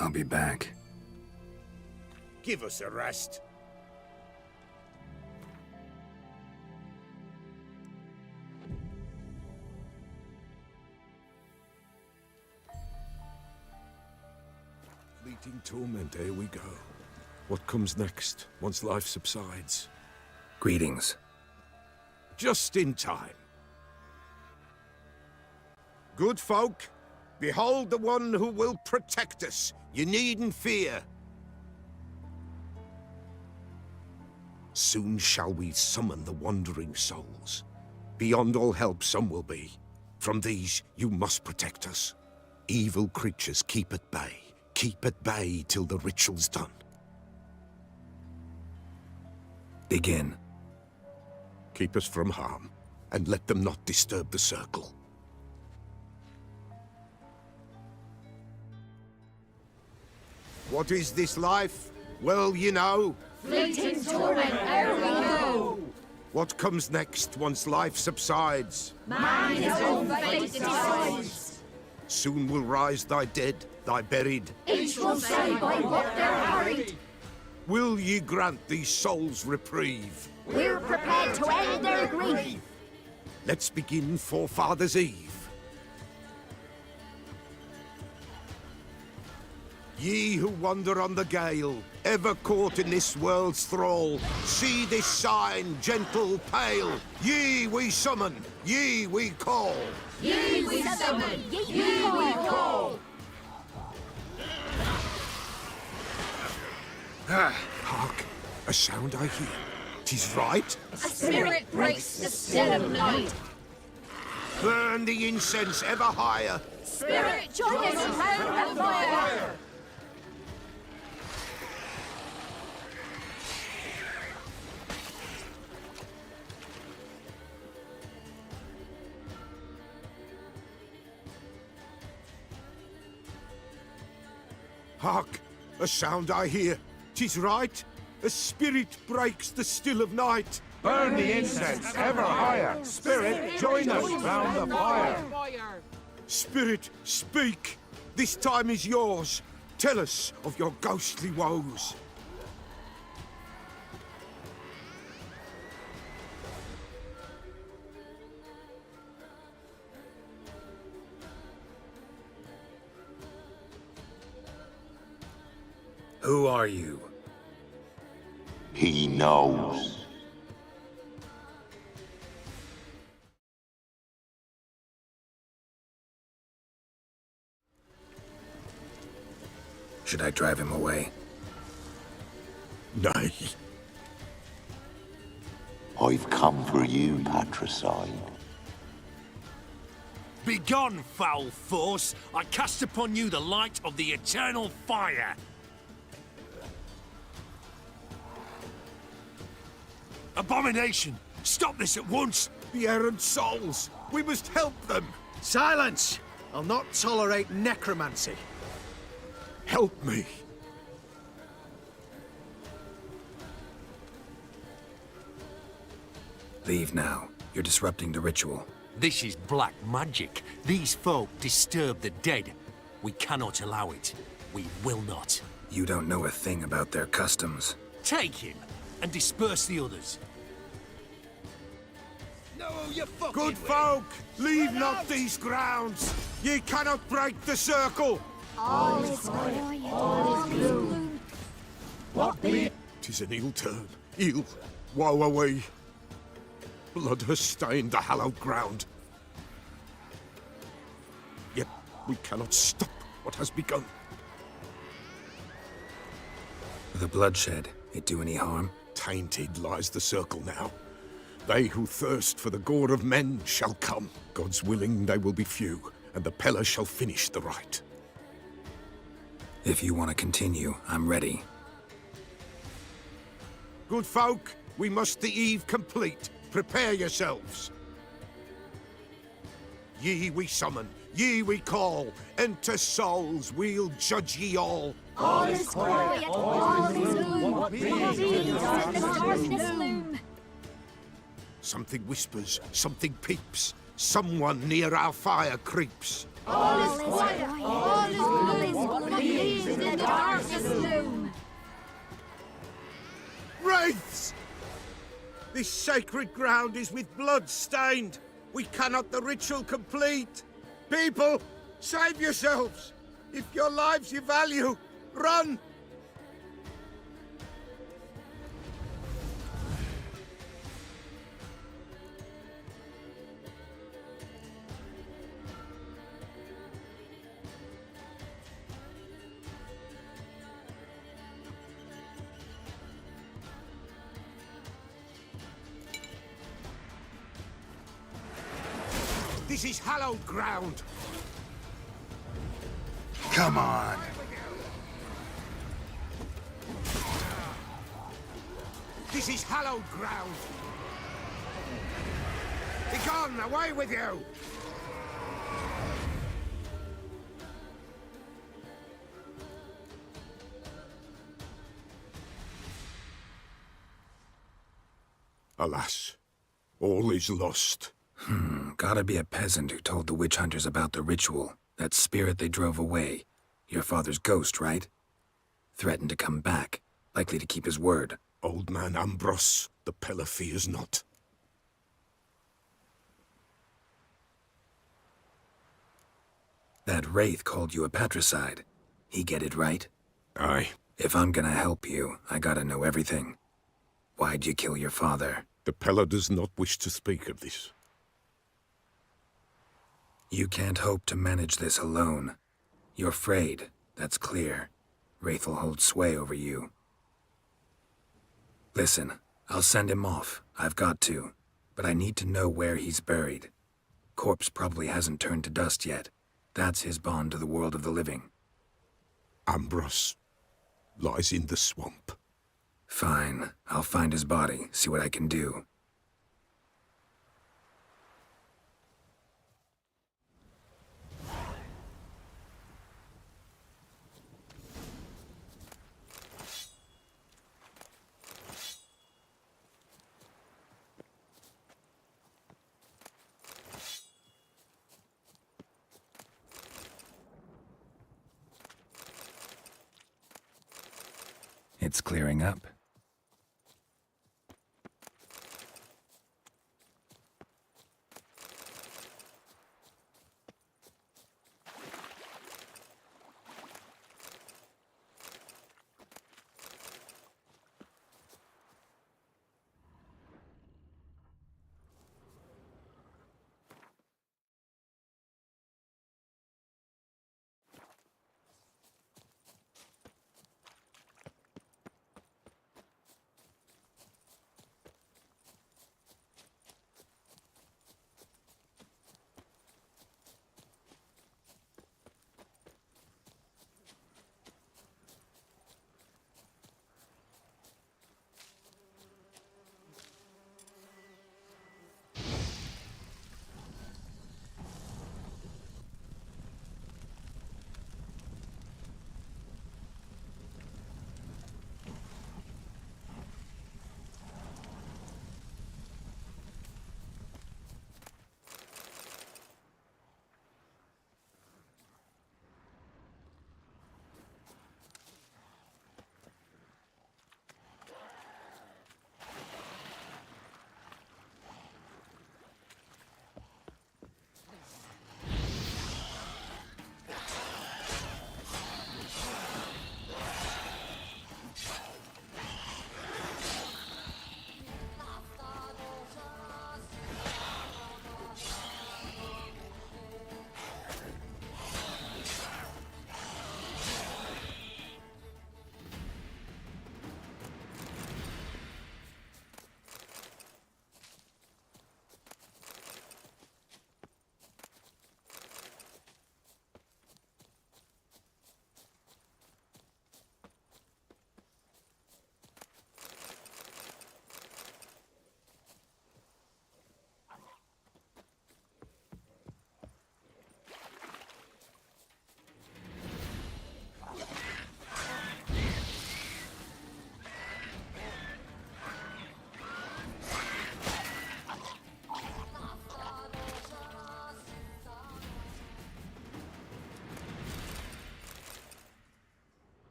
I'll be back. Give us a rest. Fleeting torment, here we go. What comes next, once life subsides? Greetings. Just in time. Good folk, behold the one who will protect us. You needn't fear. Soon shall we summon the wandering souls. Beyond all help some will be. From these you must protect us. Evil creatures keep at bay. Keep at bay till the ritual's done. Begin. Keep us from harm, and let them not disturb the circle. What is this life? Well, you know. Fleeting torment, ere we go. What comes next once life subsides? Man his own fate decides. Soon will rise thy dead, thy buried. Each will say by what they're harried. Will ye grant these souls reprieve? We're prepared to end their grief. Let's begin Forefathers' Eve. Ye who wander on the gale, ever caught in this world's thrall, see this sign, gentle, pale. Ye we summon, ye we call. Ye we summon, ye we call. Hark, a sound I hear. 'Tis right. A spirit breaks the still of night. Burn the incense ever higher. Spirit, join us round the fire. Hark, a sound I hear. 'Tis right. A spirit breaks the still of night. Burn the incense ever higher. Spirit, join us round the fire. Spirit, speak. This time is yours. Tell us of your ghostly woes. Who are you? He knows. Should I drive him away? Nay. I've come for you, patricide. Begone, foul force! I cast upon you the light of the eternal fire! Abomination! Stop this at once! The errant souls. We must help them. Silence! I'll not tolerate necromancy. Help me. Leave now. You're disrupting the ritual. This is black magic. These folk disturb the dead. We cannot allow it. We will not. You don't know a thing about their customs. Take him and disperse the others. No, you fucking good folk, leave not these grounds. Ye cannot break the circle. All is quiet, all is gloom. What be? 'Tis an ill turn. Ill. Woe away. Blood has stained the hallowed ground. Yet we cannot stop what has begun. The bloodshed, it do any harm? Tainted lies the circle now. They who thirst for the gore of men shall come. God's willing they will be few, and the Pellar shall finish the rite. If you want to continue, I'm ready. Good folk, we must the eve complete. Prepare yourselves. Ye we summon, ye we call. Enter souls, we'll judge ye all. All is quiet, all is gloom. What beings in the darkness loom? Something whispers, something peeps. Someone near our fire creeps. All is quiet. All is gloom. What means the darkest gloom? Wraiths! This sacred ground is with blood stained. We cannot the ritual complete. People, save yourselves. If your lives you value, run! This is hallowed ground. Come on. This is hallowed ground. Begone, away with you! Alas, all is lost. Gotta be a peasant who told the witch hunters about the ritual. That spirit they drove away. Your father's ghost, right? Threatened to come back. Likely to keep his word. Old man Ambros, the Pellar fears not. That wraith called you a patricide. He get it right? Aye. If I'm gonna help you, I gotta know everything. Why'd you kill your father? The Pellar does not wish to speak of this. You can't hope to manage this alone. You're afraid, that's clear. Wraith'll hold sway over you. Listen, I'll send him off. I've got to. But I need to know where he's buried. Corpse probably hasn't turned to dust yet. That's his bond to the world of the living. Ambros lies in the swamp. Fine. I'll find his body, see what I can do. It's clearing up.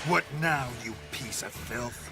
What now, you piece of filth?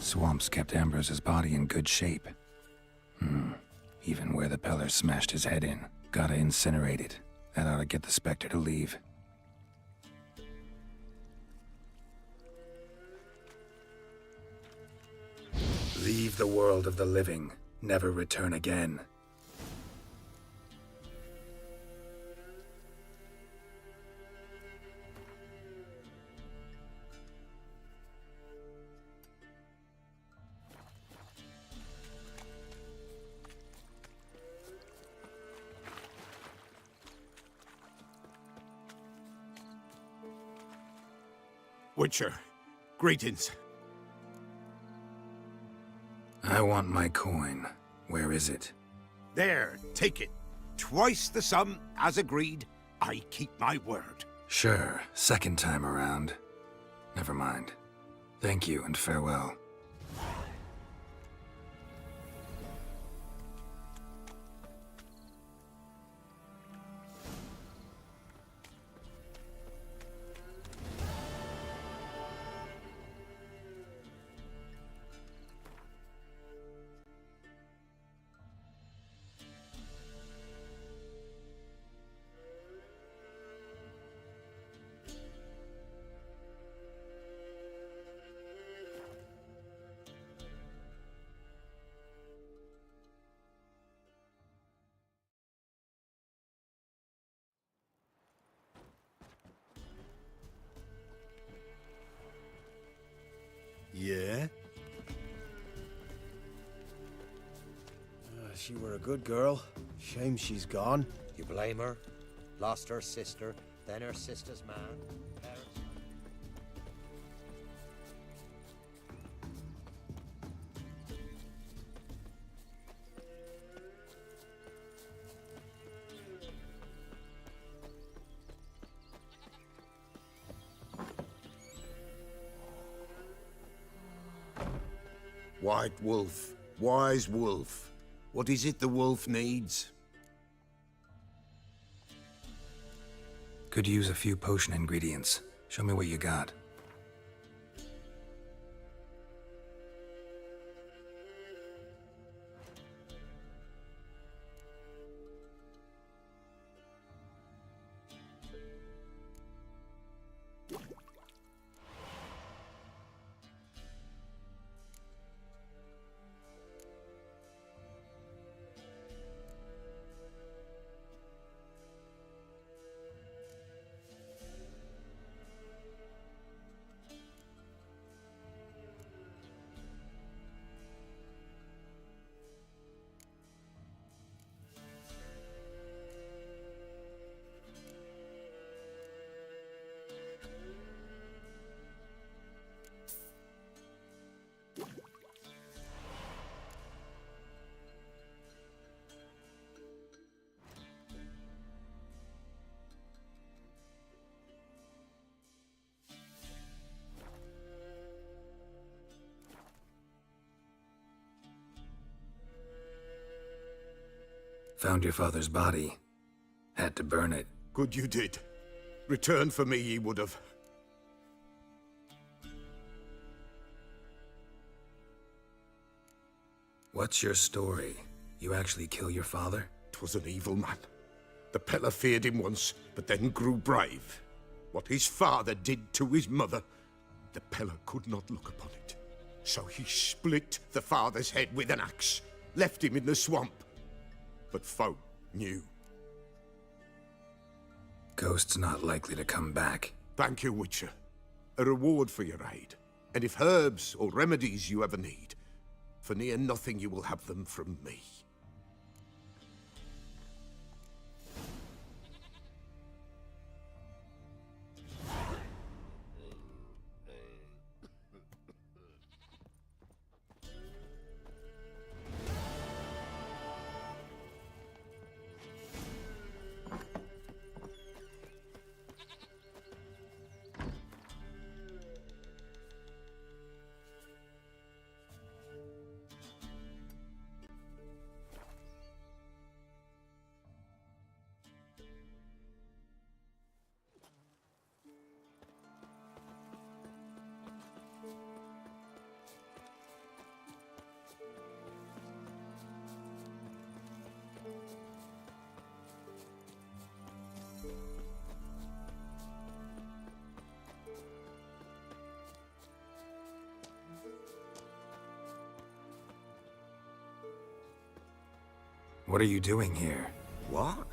Swamps kept Ambrose's body in good shape. Even where the Pellar smashed his head in. Gotta incinerate it. That ought to get the Spectre to leave. Leave the world of the living. Never return again. Witcher, greetings. I want my coin. Where is it? There, take it. Twice the sum, as agreed. I keep my word. Sure, second time around. Never mind. Thank you and farewell. Yeah? She were a good girl. Shame she's gone. You blame her? Lost her sister, then her sister's man. Parents... White wolf, wise wolf. What is it the wolf needs? Could use a few potion ingredients. Show me what you got. Found your father's body. Had to burn it. Good you did. Return for me ye would have. What's your story? You actually kill your father? 'Twas an evil man. The Pellar feared him once, but then grew brave. What his father did to his mother, the Pellar could not look upon it. So he split the father's head with an axe, left him in the swamp. But folk knew. Ghost's not likely to come back. Thank you, Witcher. A reward for your aid. And if herbs or remedies you ever need, for near nothing you will have them from me. What are you doing here? What?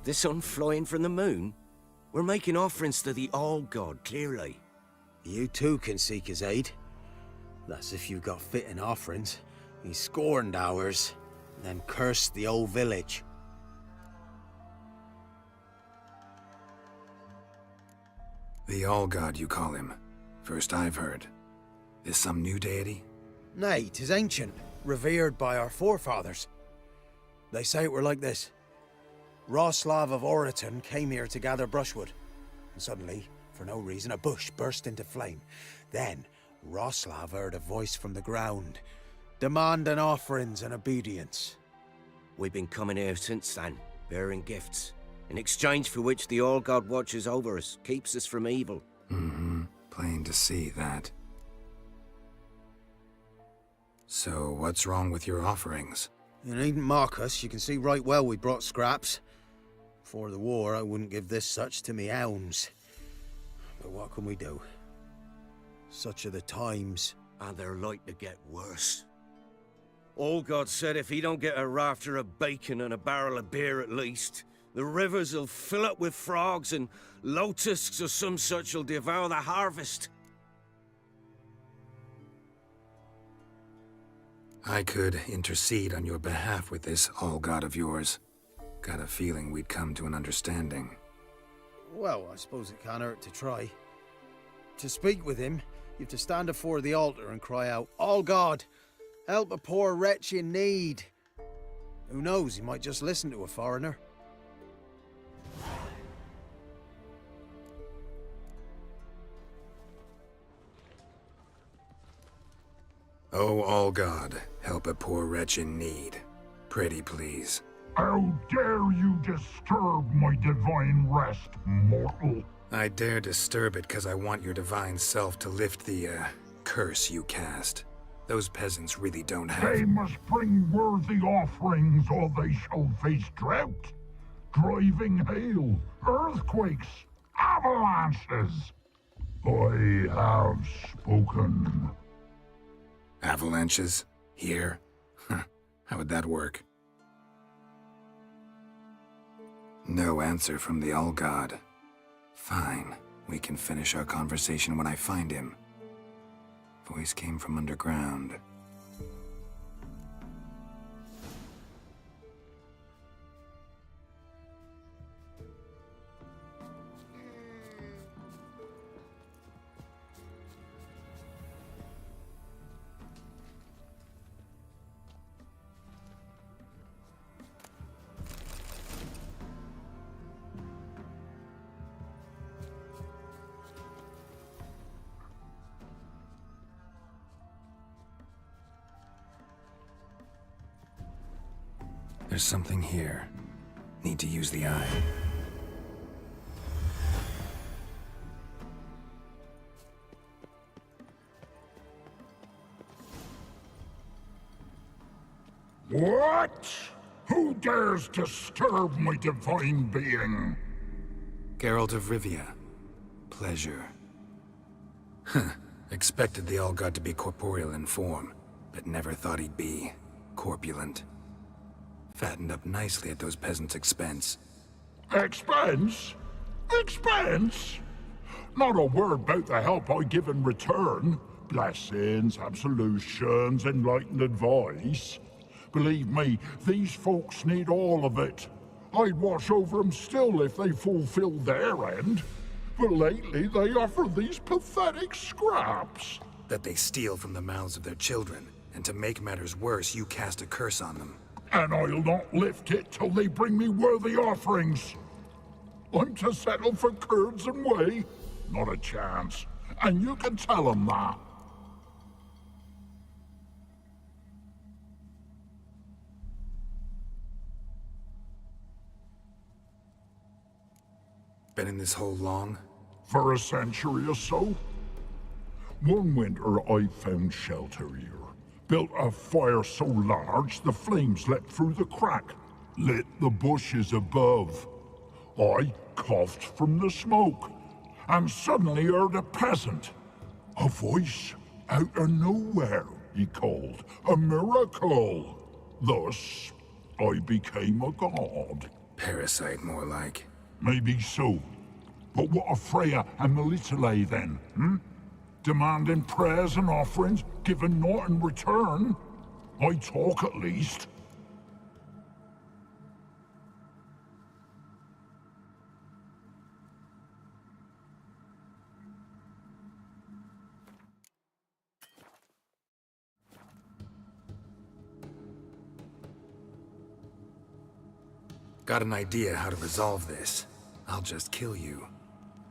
The sun flying from the moon? We're making offerings to the All-God, clearly. You too can seek his aid. That's if you've got fitting offerings. He scorned ours, then cursed the old village. The All-God, you call him. First I've heard. Is some new deity? Nay, 'tis ancient, revered by our forefathers. They say it were like this. Roslav of Oriton came here to gather brushwood, and suddenly, for no reason, a bush burst into flame. Then, Roslav heard a voice from the ground, demanding offerings and obedience. We've been coming here since then, bearing gifts, in exchange for which the All-God watches over us, keeps us from evil. Mm-hmm. Plain to see that. So, what's wrong with your offerings? You needn't mock us, you can see right well we brought scraps. Before the war, I wouldn't give this such to me hounds. But what can we do? Such are the times. And they're like to get worse. All-God said if he don't get a rafter of bacon and a barrel of beer at least, the rivers will fill up with frogs and locusts or some such will devour the harvest. I could intercede on your behalf with this All-God of yours. Got a feeling we'd come to an understanding. Well, I suppose it can't hurt to try. To speak with him, you have to stand before the altar and cry out, "All God, help a poor wretch in need." Who knows, he might just listen to a foreigner. Oh, All-God, help a poor wretch in need. Pretty please. How dare you disturb my divine rest, mortal? I dare disturb it because I want your divine self to lift the, curse you cast. Those peasants really don't have— They must bring worthy offerings or they shall face drought, driving hail, earthquakes, avalanches. I have spoken. Avalanches? Here? Huh. How would that work? No answer from the All-God. Fine. We can finish our conversation when I find him. Voice came from underground. There's something here. Need to use the eye. What? Who dares disturb my divine being? Geralt of Rivia. Pleasure. Huh. Expected the All-God to be corporeal in form, but never thought he'd be corpulent. Fattened up nicely at those peasants' expense. Expense? Expense? Not a word about the help I give in return. Blessings, absolutions, enlightened advice. Believe me, these folks need all of it. I'd watch over them still if they fulfilled their end. But lately they offer these pathetic scraps. That they steal from the mouths of their children, and to make matters worse, you cast a curse on them. And I'll not lift it till they bring me worthy offerings. I'm to settle for curds and whey? Not a chance. And you can tell them that. Been in this hole long? For a century or so. One winter I found shelter here. Built a fire so large the flames leapt through the crack, lit the bushes above. I coughed from the smoke, and suddenly heard a peasant. A voice out of nowhere, he called. A miracle. Thus, I became a god. Parasite, more like. Maybe so. But what of Freya and Melitele then, Demanding prayers and offerings, given naught in return? I talk at least. Got an idea how to resolve this. I'll just kill you.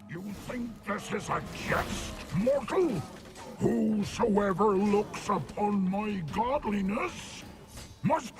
You think this is a jest, mortal? Whosoever looks upon my godliness must...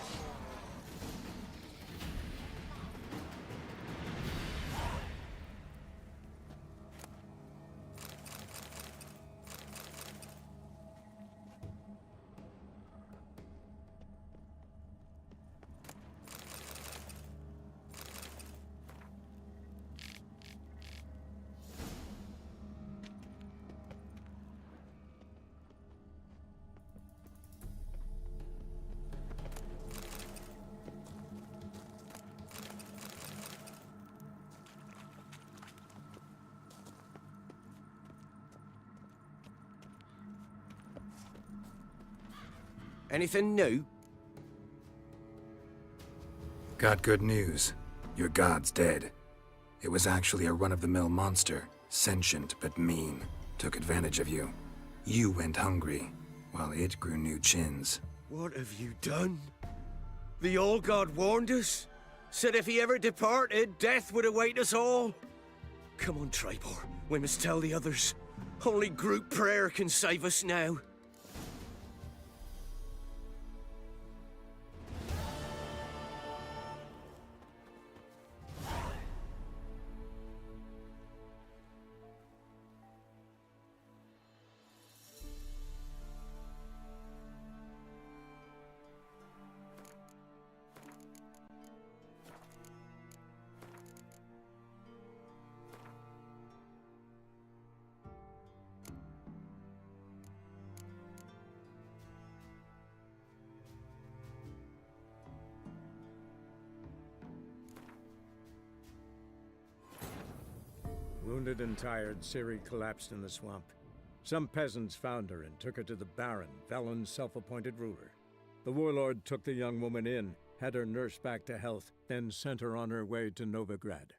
Anything new? Got good news. Your god's dead. It was actually a run-of-the-mill monster, sentient but mean. Took advantage of you. You went hungry, while it grew new chins. What have you done? The All God warned us. Said if he ever departed, death would await us all. Come on, Tribor. We must tell the others. Only group prayer can save us now. Wounded and tired, Ciri collapsed in the swamp. Some peasants found her and took her to the Baron, Velen's self-appointed ruler. The warlord took the young woman in, had her nursed back to health, then sent her on her way to Novigrad.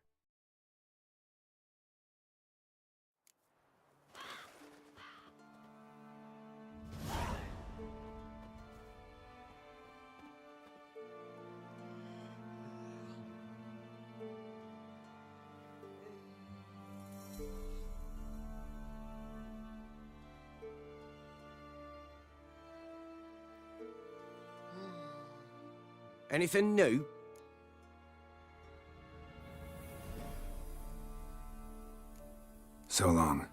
Anything new? So long.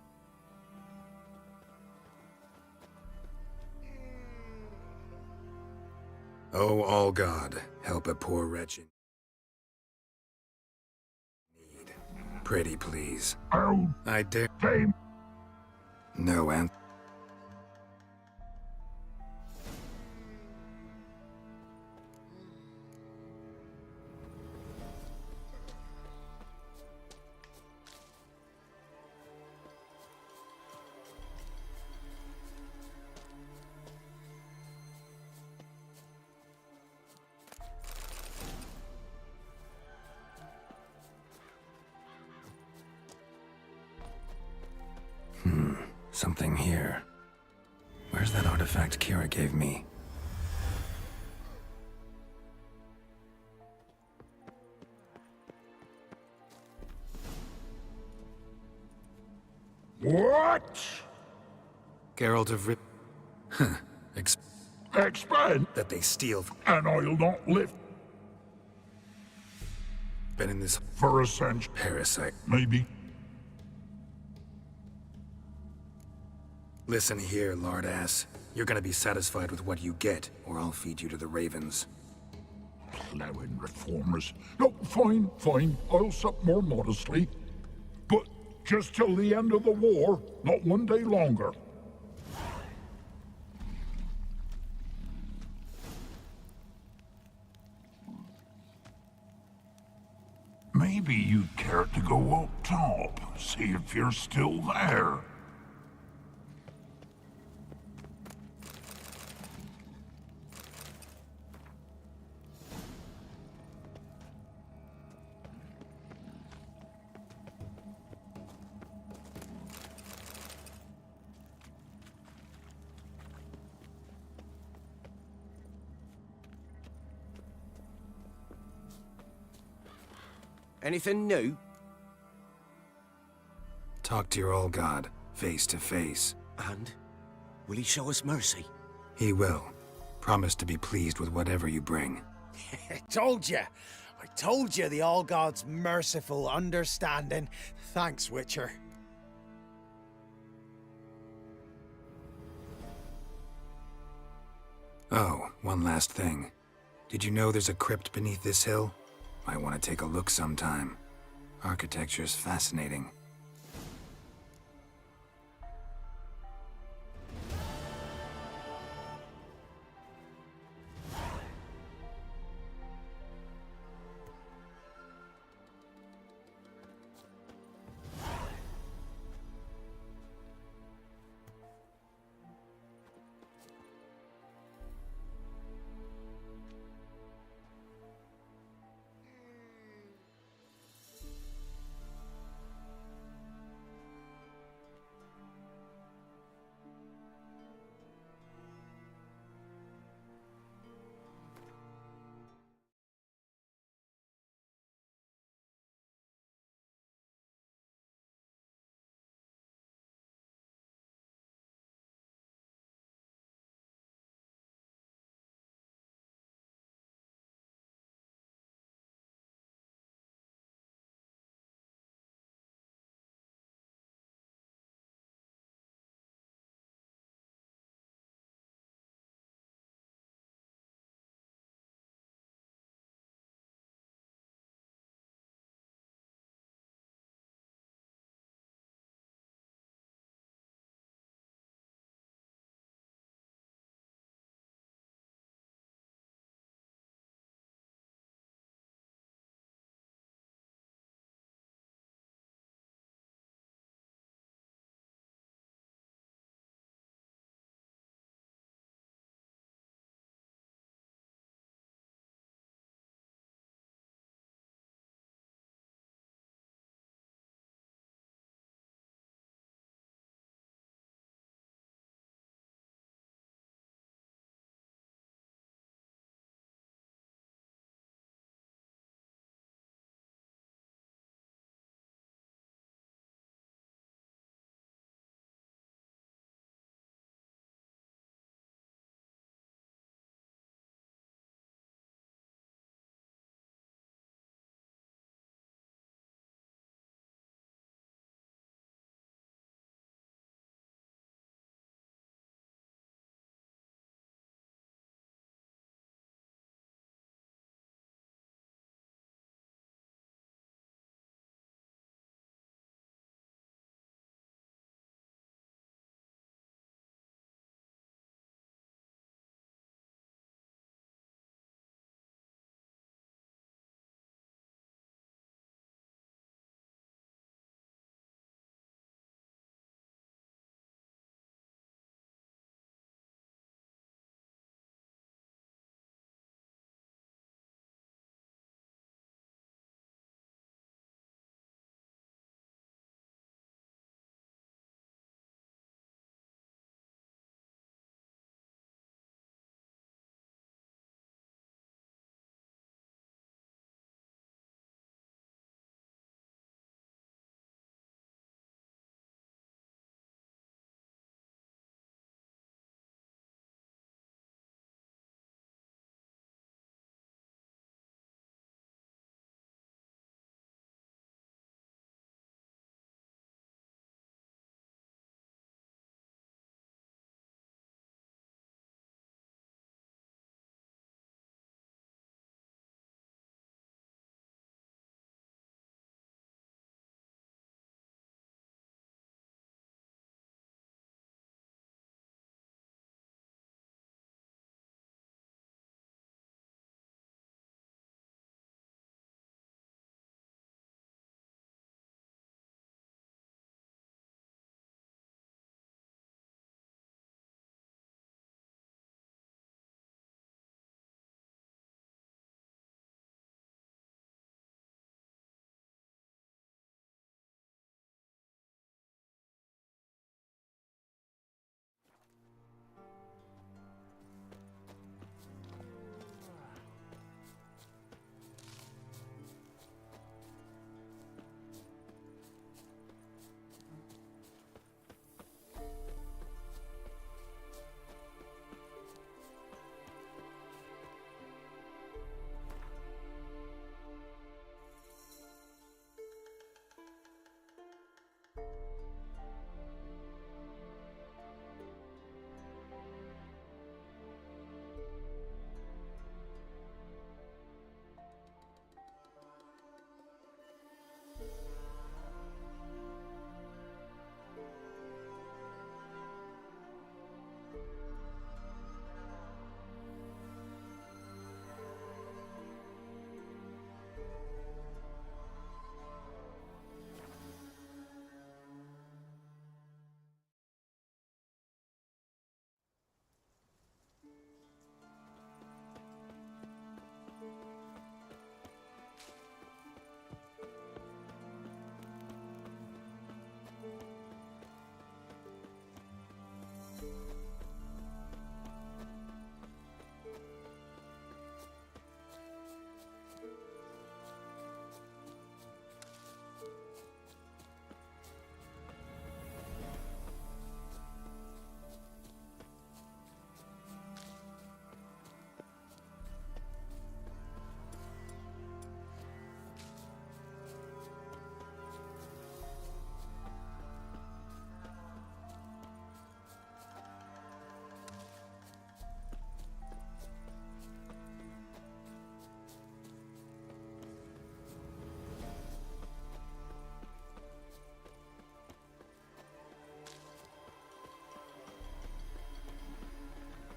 Oh, all God, help a poor wretch in need. Pretty please. Oh, I dare. shame. No answer. Something here. Where's that artifact Kira gave me? What? Geralt of Rip. Expand, That they steal. and I'll not lift Been in this for a century. parasite. Maybe. Listen here, lardass. You're gonna be satisfied with what you get, or I'll feed you to the ravens. Plowing reformers. No, fine, fine. I'll sup more modestly. But just till the end of the war, not one day longer. Maybe you'd care to go up top, see if you're still there. Anything new? Talk to your old god, face to face. And? Will he show us mercy? He will. Promise to be pleased with whatever you bring. I told you! I told you the All God's merciful understanding. Thanks, Witcher. Oh, one last thing. Did you know there's a crypt beneath this hill? Might want to take a look sometime. Architecture's fascinating.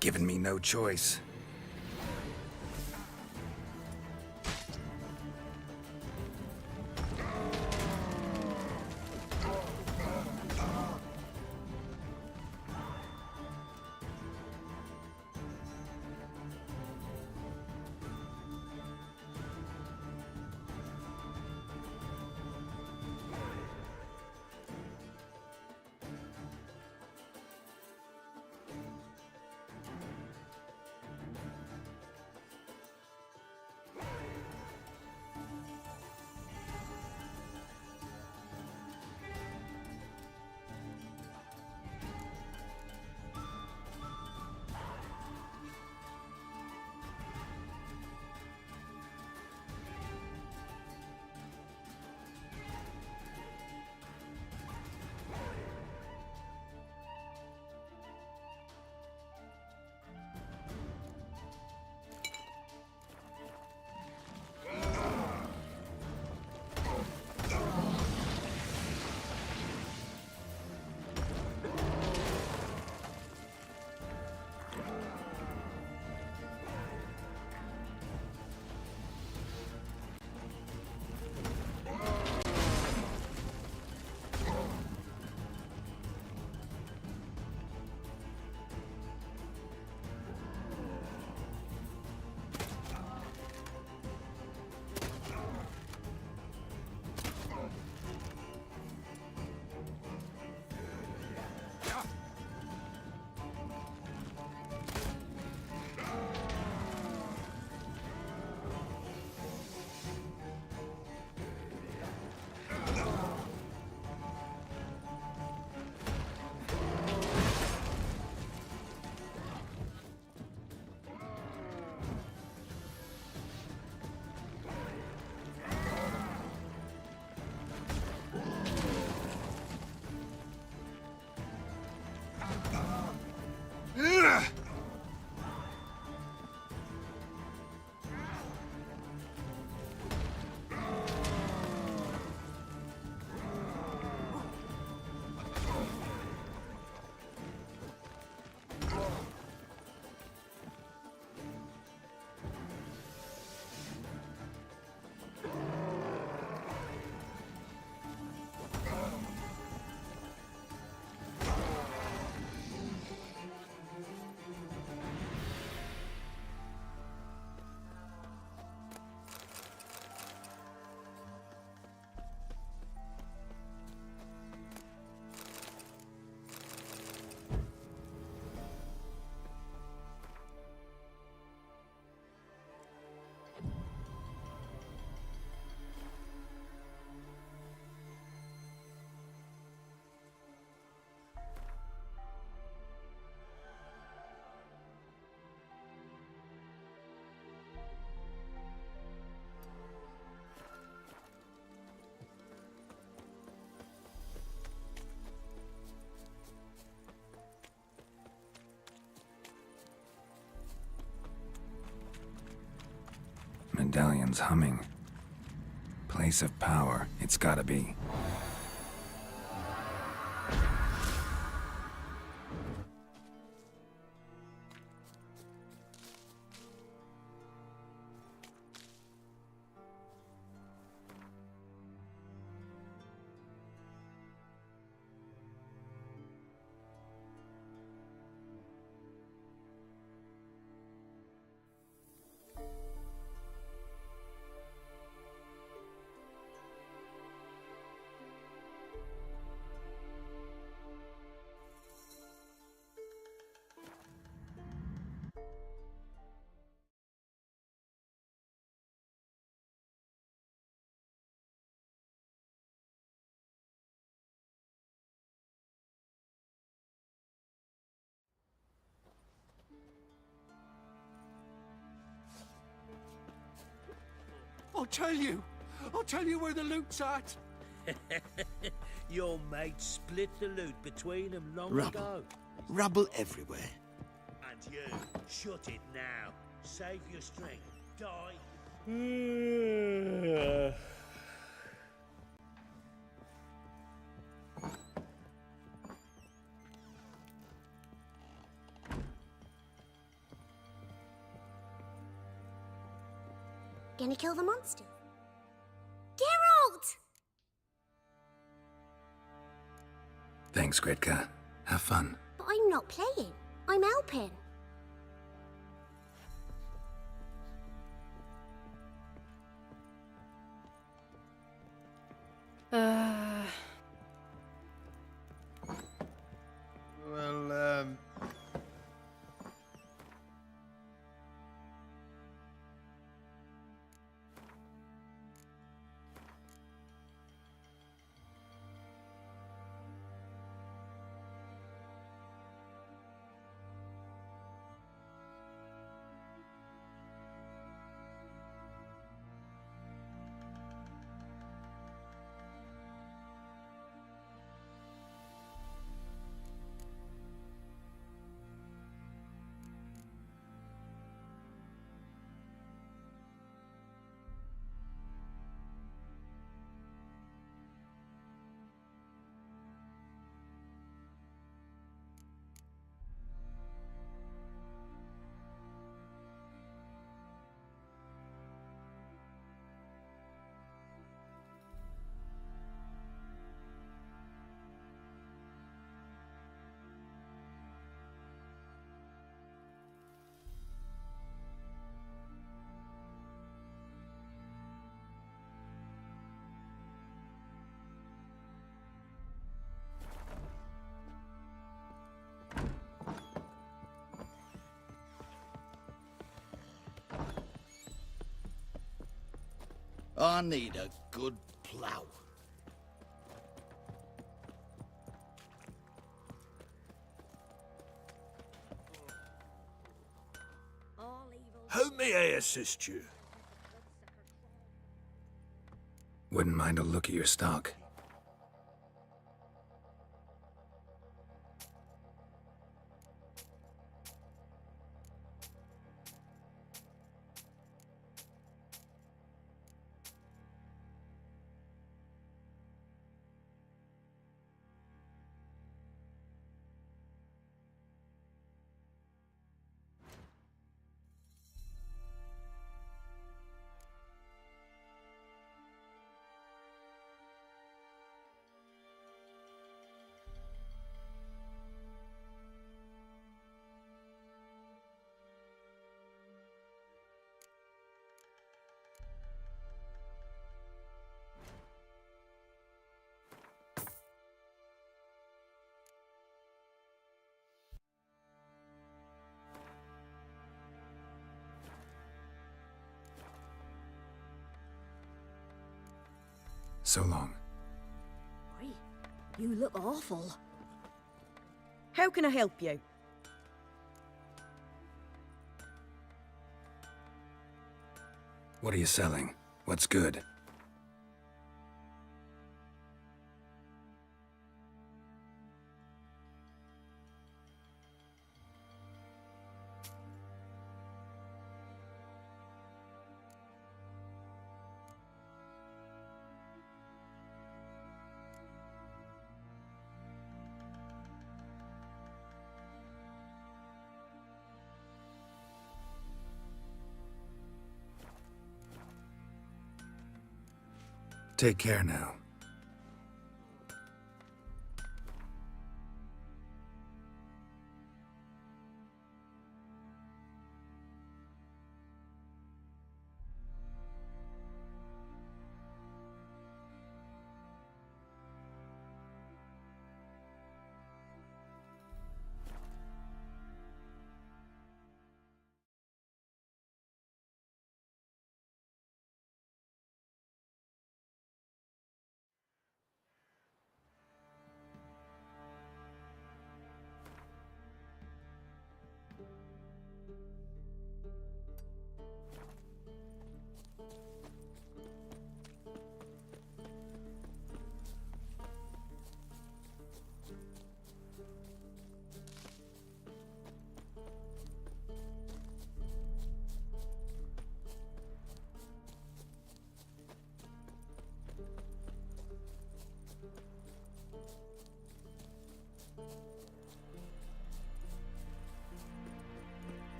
given me no choice. Medallion's humming. Place of power, it's gotta be. I'll tell you where the loot's at. Your mates split the loot between them long Rubble. ago. Rubble everywhere. And you, shut it now. Save your strength. Die. Gonna kill the monster? Geralt! Thanks, Gretka. Have fun. But I'm not playing. I'm helping. Well, I need a good plough. How may I assist you? Wouldn't mind a look at your stock. So long. You look awful. How can I help you? What are you selling? What's good? Take care now.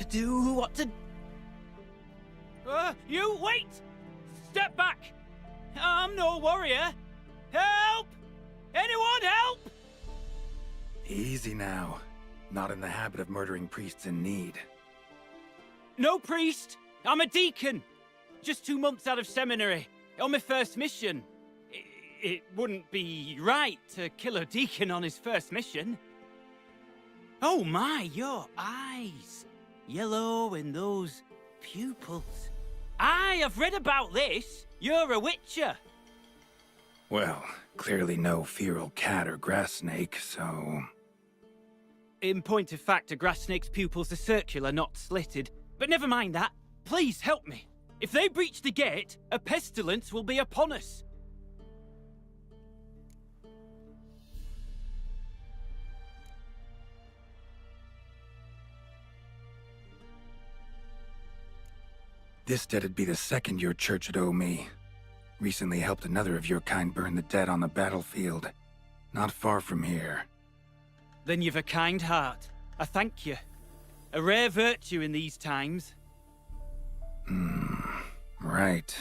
to do, what to... You, wait! Step back! I'm no warrior. Help! Anyone help? Easy now. Not in the habit of murdering priests in need. No priest. I'm a deacon. Just 2 months out of seminary. On my first mission. It wouldn't be right to kill a deacon on his first mission. Oh my, your eyes. Yellow and those pupils. I've read about this. You're a witcher. Well, clearly no feral cat or grass snake, so... In point of fact, a grass snake's pupils are circular, not slitted. But never mind that. Please help me. If they breach the gate, a pestilence will be upon us. This debt'd be the second your church would owe me. Recently helped another of your kind burn the dead on the battlefield. Not far from here. Then you've a kind heart. I thank you. A rare virtue in these times. Right.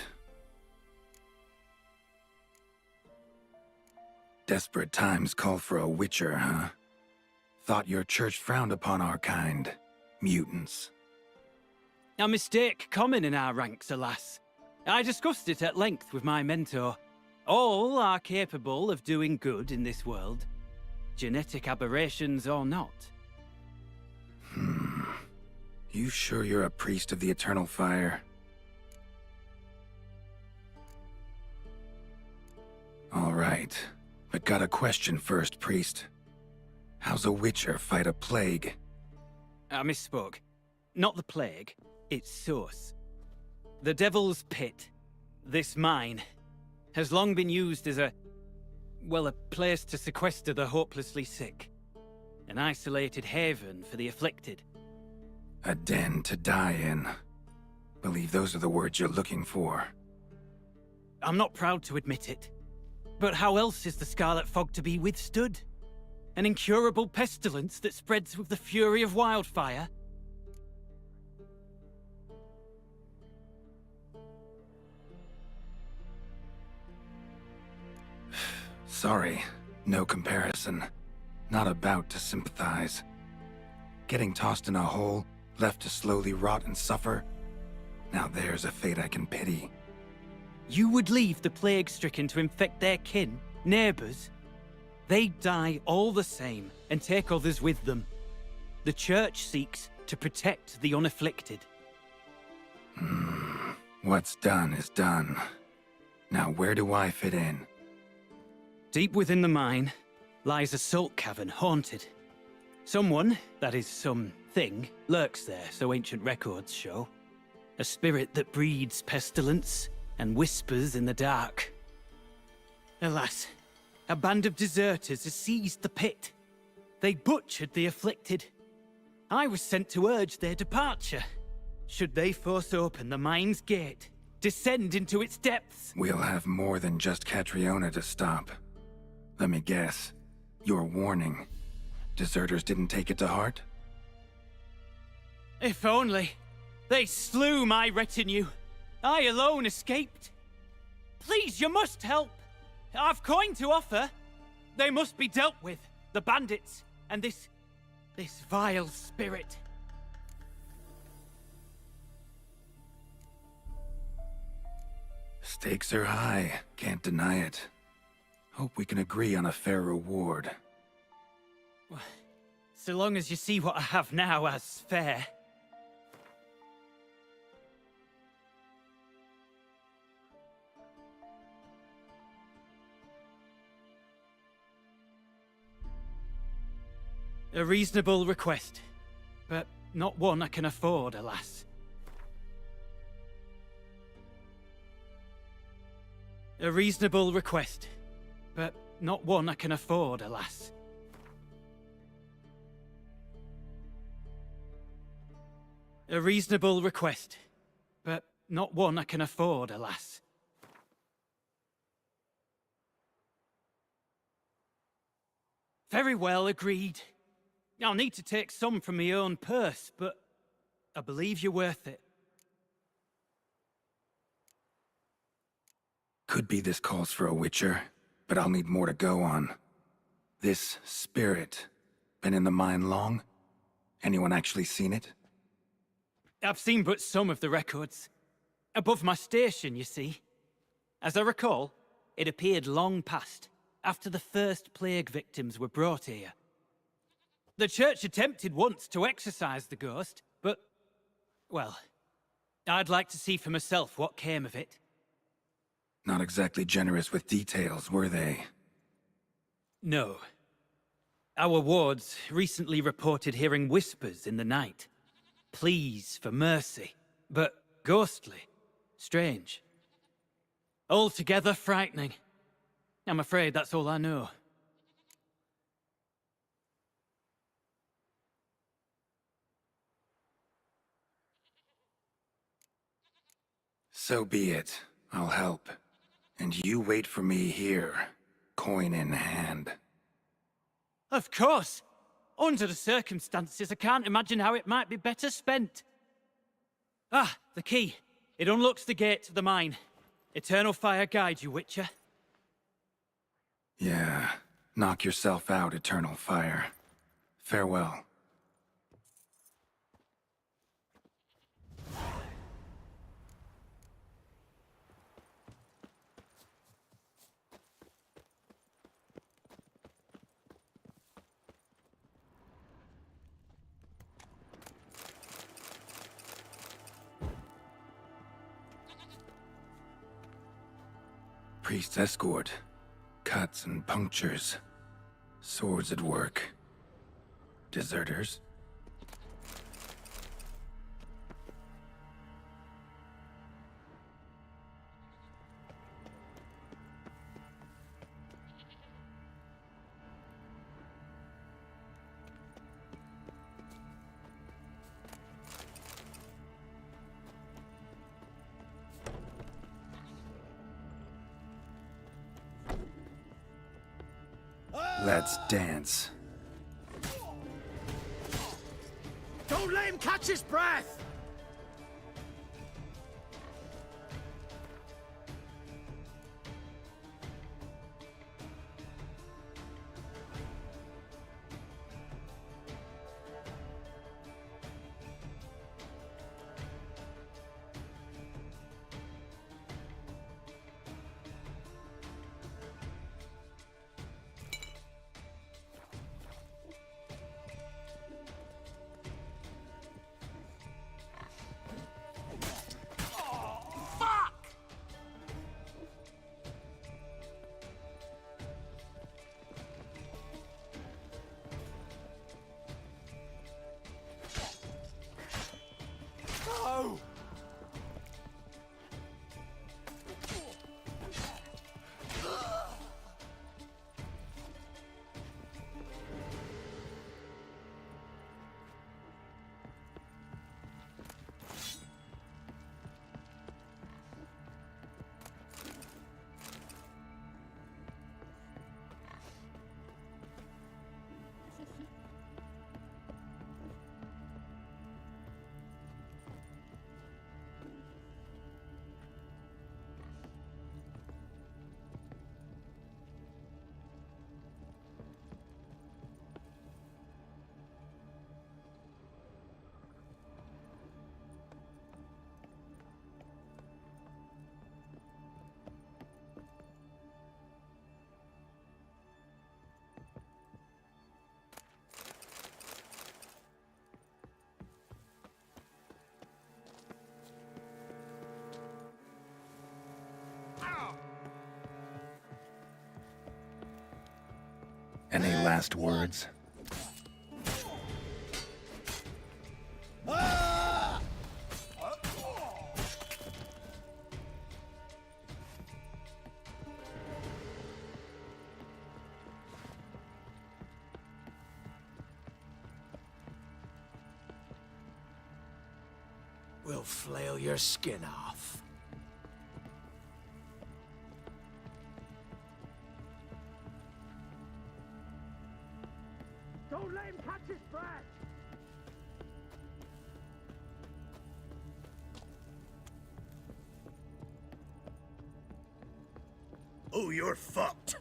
Desperate times call for a witcher, huh? Thought your church frowned upon our kind. Mutants. A mistake common in our ranks, alas. I discussed it at length with my mentor. All are capable of doing good in this world. Genetic aberrations or not. You sure you're a priest of the Eternal Fire? All right, but got a question first, priest. How's a witcher fight a plague? I misspoke. Not the plague, its source. The Devil's Pit, this mine, has long been used as a place to sequester the hopelessly sick. An isolated haven for the afflicted. A den to die in. Believe those are the words you're looking for. I'm not proud to admit it. But how else is the Scarlet Fog to be withstood? An incurable pestilence that spreads with the fury of wildfire? Sorry, no comparison. Not about to sympathize. Getting tossed in a hole, left to slowly rot and suffer? Now there's a fate I can pity. You would leave the plague-stricken to infect their kin, neighbors? They die all the same and take others with them. The Church seeks to protect the unafflicted. What's done is done. Now where do I fit in? Deep within the mine lies a salt cavern haunted. Someone, that is something, lurks there, so ancient records show. A spirit that breeds pestilence and whispers in the dark. Alas, a band of deserters has seized the pit. They butchered the afflicted. I was sent to urge their departure. Should they force open the mine's gate, descend into its depths? We'll have more than just Catriona to stop. Let me guess. Your warning. Deserters didn't take it to heart? If only. They slew my retinue. I alone escaped. Please, you must help. I've coin to offer. They must be dealt with. The bandits and this vile spirit. Stakes are high. Can't deny it. Hope we can agree on a fair reward. So long as you see what I have now as fair. A reasonable request, but not one I can afford, alas. A reasonable request, but not one I can afford, alas. A reasonable request, but not one I can afford, alas. Very well, agreed. I'll need to take some from my own purse, but I believe you're worth it. Could be this calls for a Witcher, but I'll need more to go on. This spirit, been in the mine long? Anyone actually seen it? I've seen but some of the records. Above my station, you see. As I recall, it appeared long past, after the first plague victims were brought here. The church attempted once to exorcise the ghost, but, well, I'd like to see for myself what came of it. Not exactly generous with details, were they? No. Our wards recently reported hearing whispers in the night. Pleas for mercy, but ghostly. Strange. Altogether frightening. I'm afraid that's all I know. So be it. I'll help. And you wait for me here, coin in hand. Of course! Under the circumstances, I can't imagine how it might be better spent. Ah, the key. It unlocks the gate to the mine. Eternal fire guide you, Witcher. Yeah, knock yourself out, Eternal Fire. Farewell. Priest's escort. Cuts and punctures. Swords at work. Deserters? Let's dance. Don't let him catch his breath! Any last words? We'll flail your skin off. Don't let him catch his breath! Oh, you're fucked.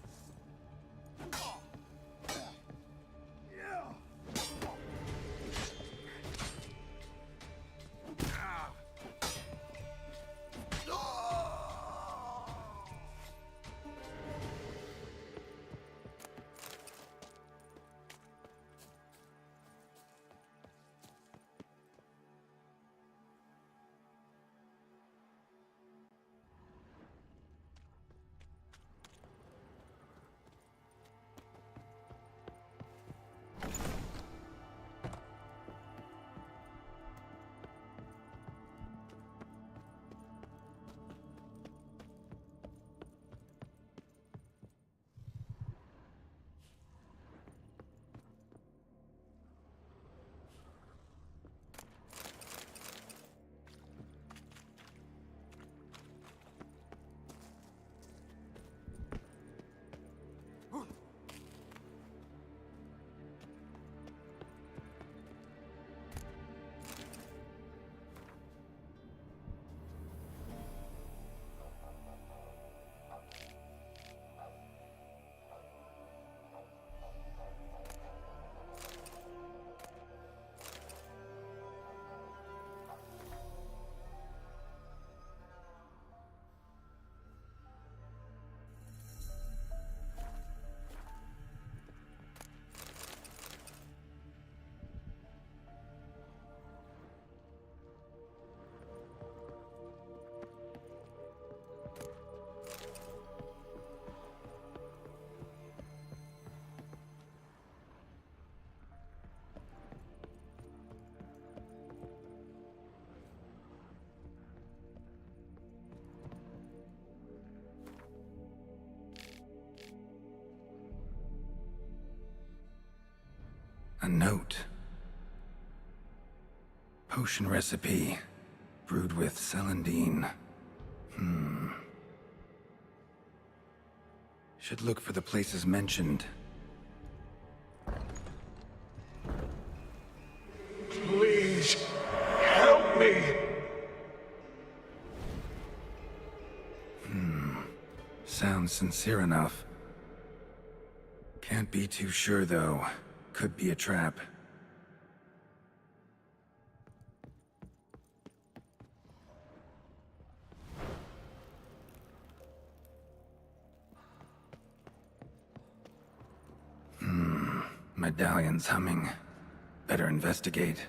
A note. Potion recipe. Brewed with celandine. Should look for the places mentioned. Please, help me! Sounds sincere enough. Can't be too sure, though. Could be a trap. Medallion's humming. Better investigate.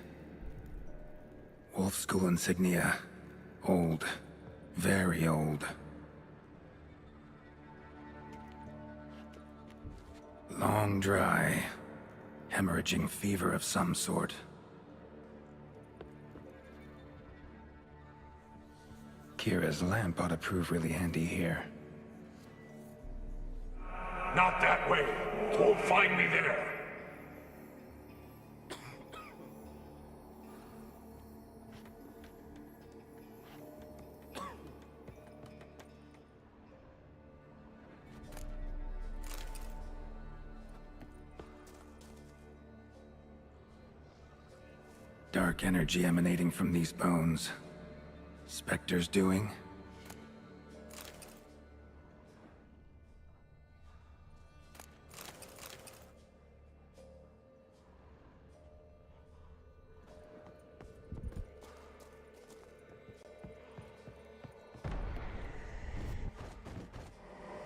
Wolf School insignia. Old. Very old. Long dry. Hemorrhaging fever of some sort. Kira's lamp ought to prove really handy here. Not that way! Won't find me there! Dark energy emanating from these bones. Spectre's doing?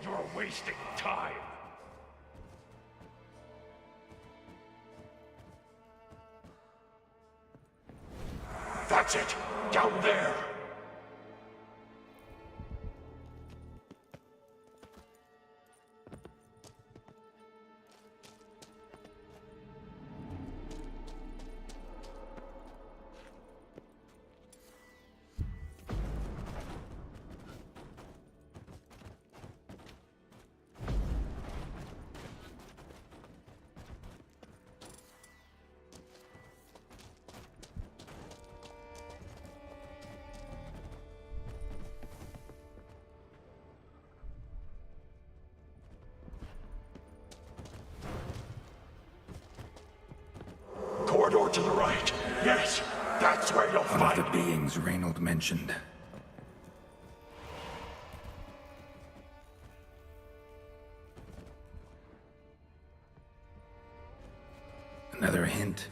You're wasting time! That's it! Down there! Corridor to the right. Yes, that's where you'll One find of the beings Reynold mentioned. hint?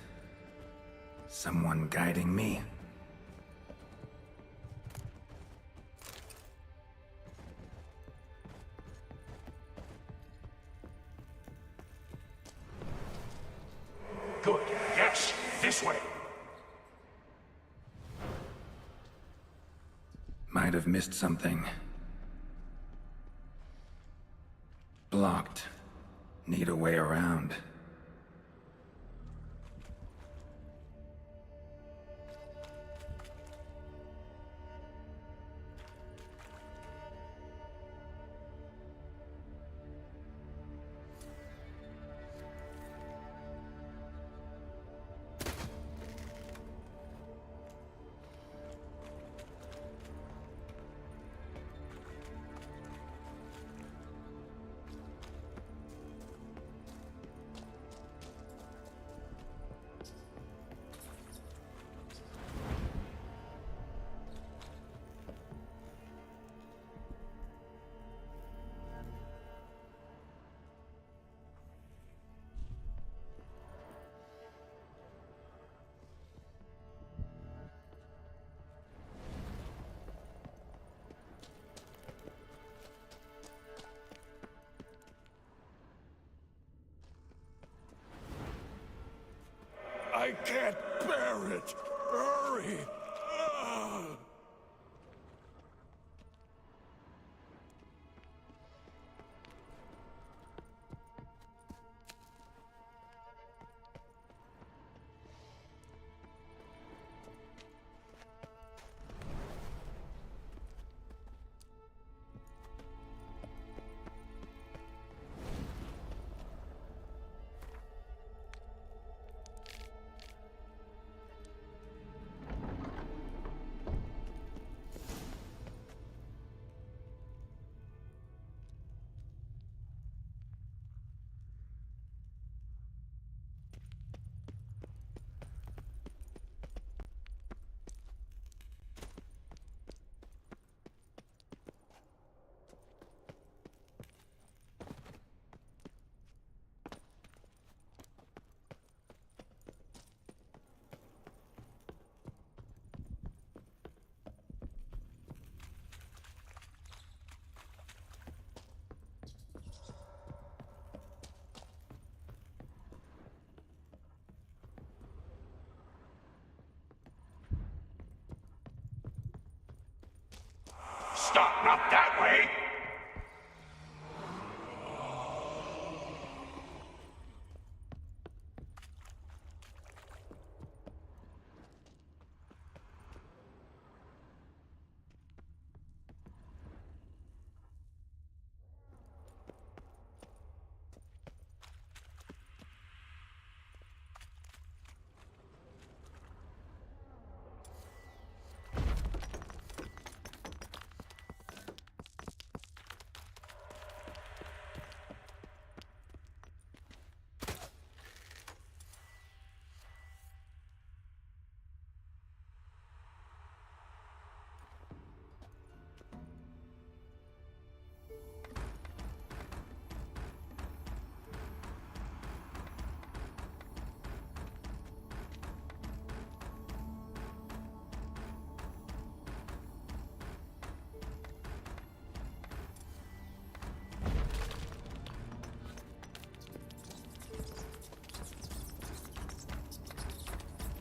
Someone guiding me? Good. Yes, this way. Might have missed something. Blocked. Need a way around. I can't bear it! Hurry! Stop, not that way!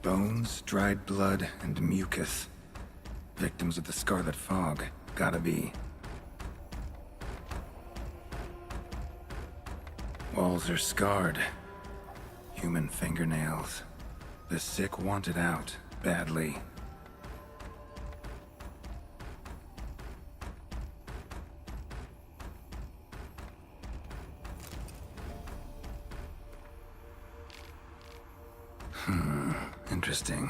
Bones, dried blood, and mucus. Victims of the Scarlet Fog. Gotta be. Walls are scarred. Human fingernails. The sick want it out, badly. Interesting.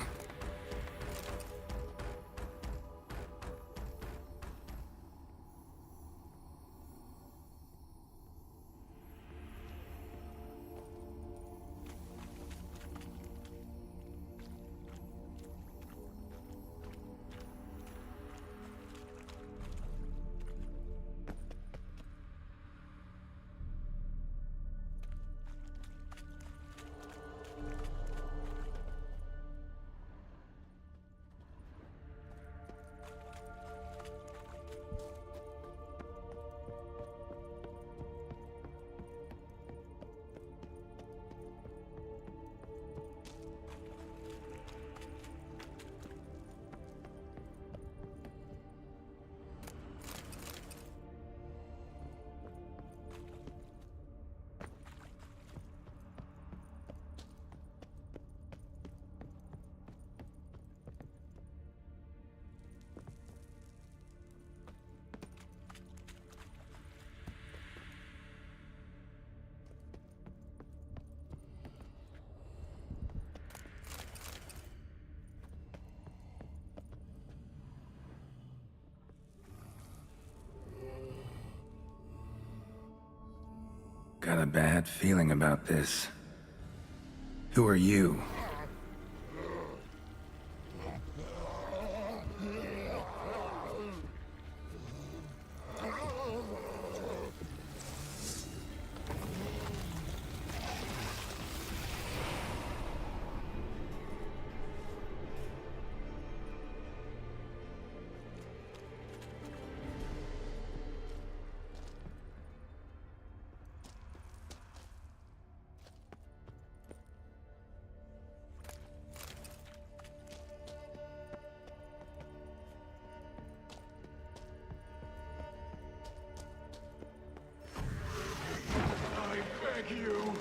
Got a bad feeling about this. Who are you? You.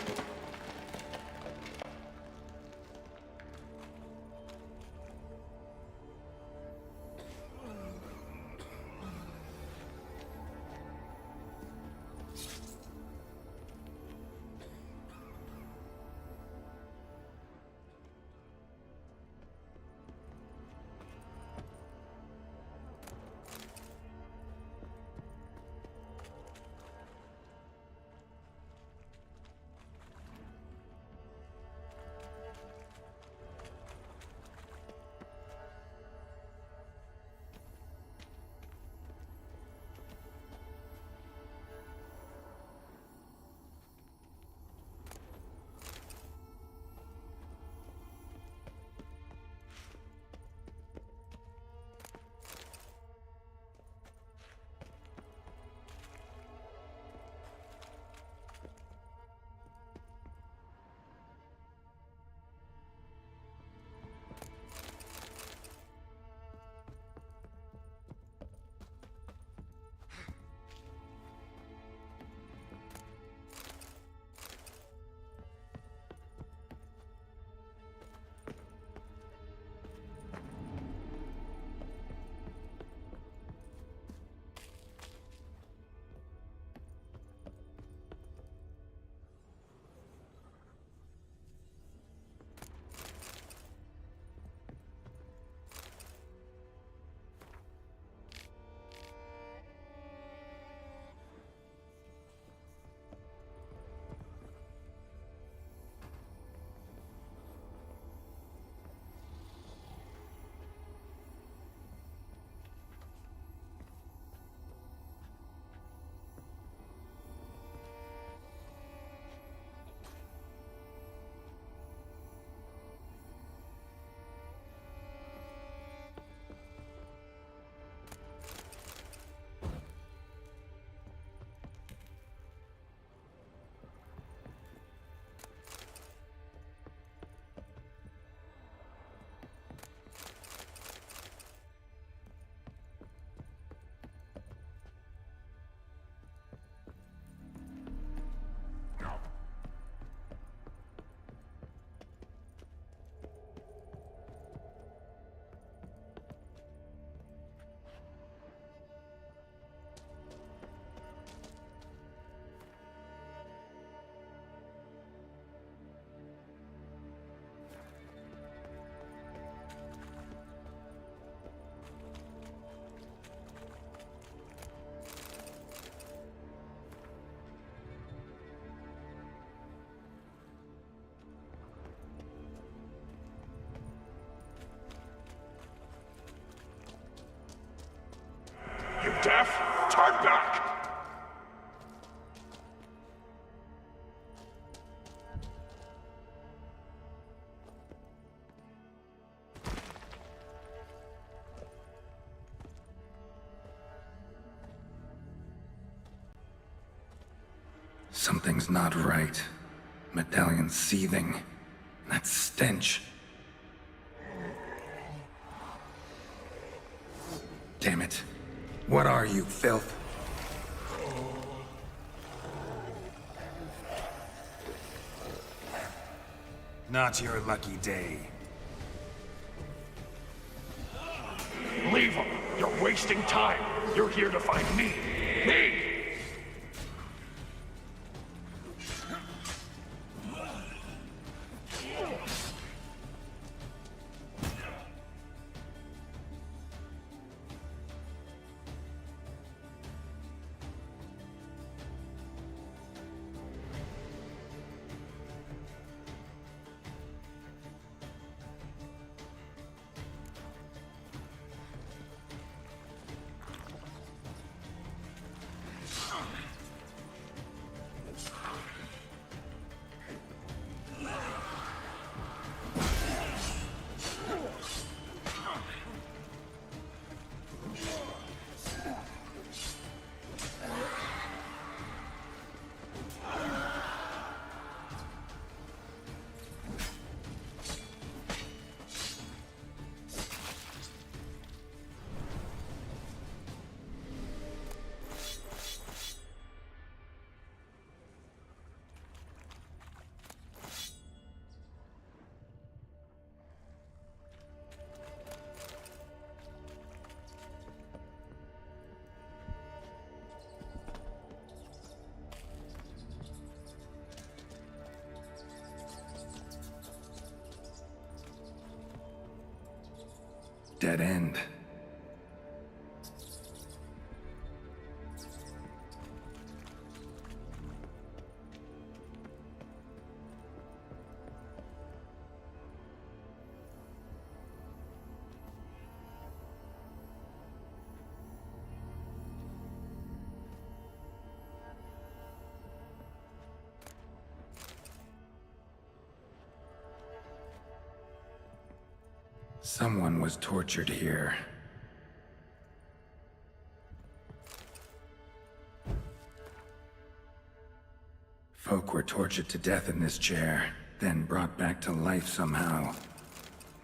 Deaf? Turn back! Something's not right. Medallion seething. That stench. Damn it. What are you, filth? Not your lucky day. Leave him! You're wasting time! You're here to find me! Me! Dead end. Someone was tortured here. Folk were tortured to death in this chair, then brought back to life somehow.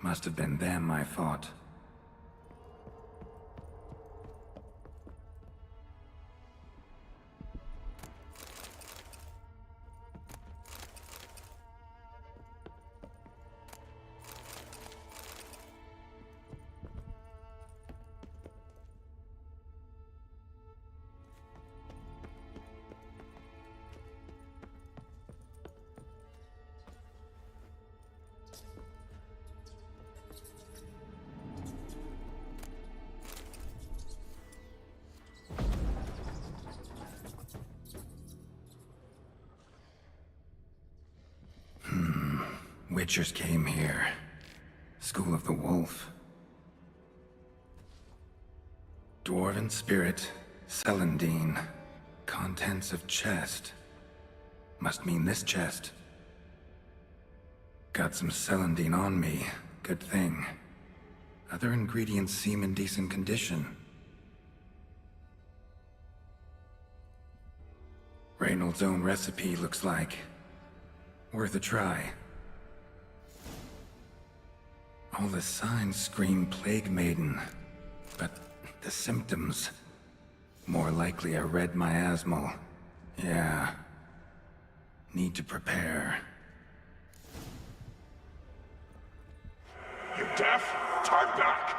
Must have been them, I thought. Witchers came here. School of the Wolf. Dwarven spirit, Celandine. Contents of chest. Must mean this chest. Got some Celandine on me. Good thing. Other ingredients seem in decent condition. Reynolds' own recipe looks like. Worth a try. All the signs scream Plague Maiden, but the symptoms... more likely a red miasmal. Yeah. Need to prepare. You deaf? Turn back!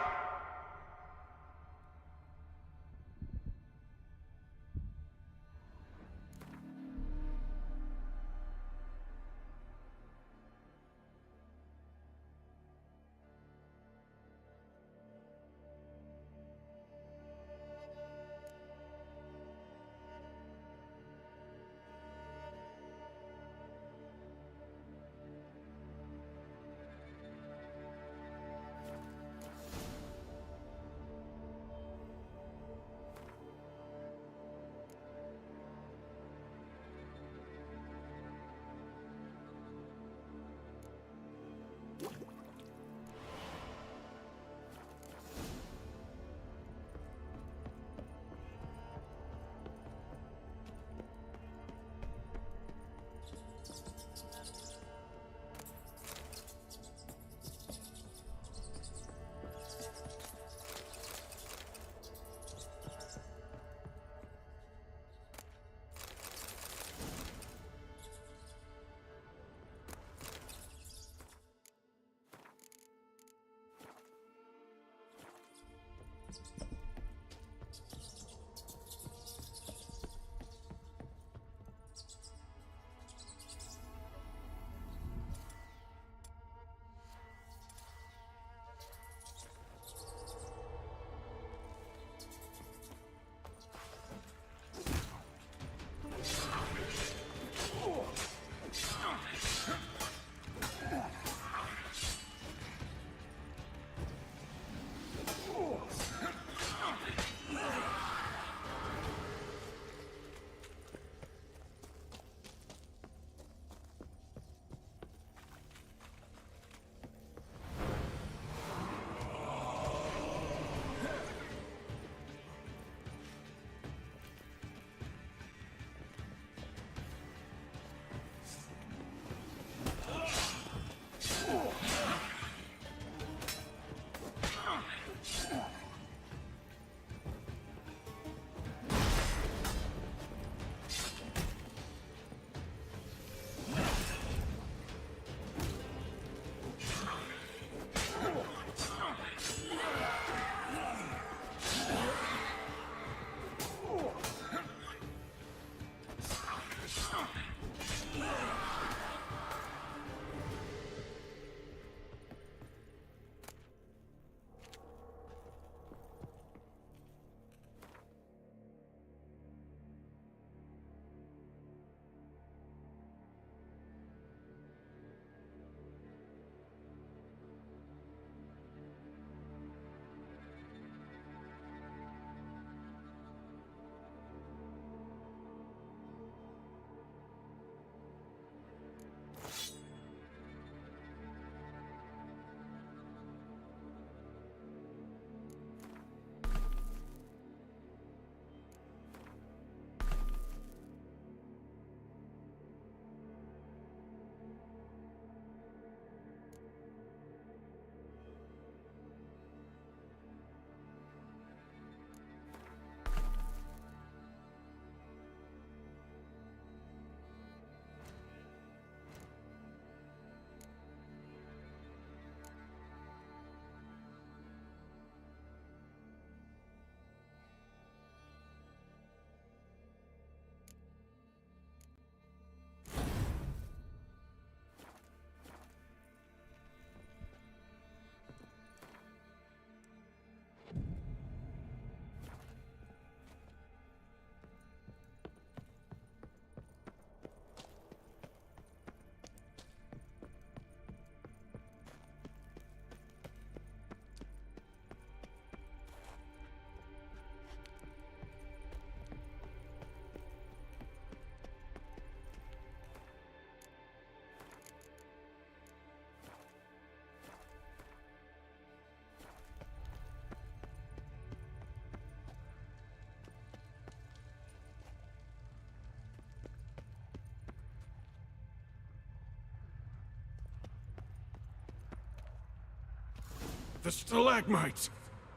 The stalagmites!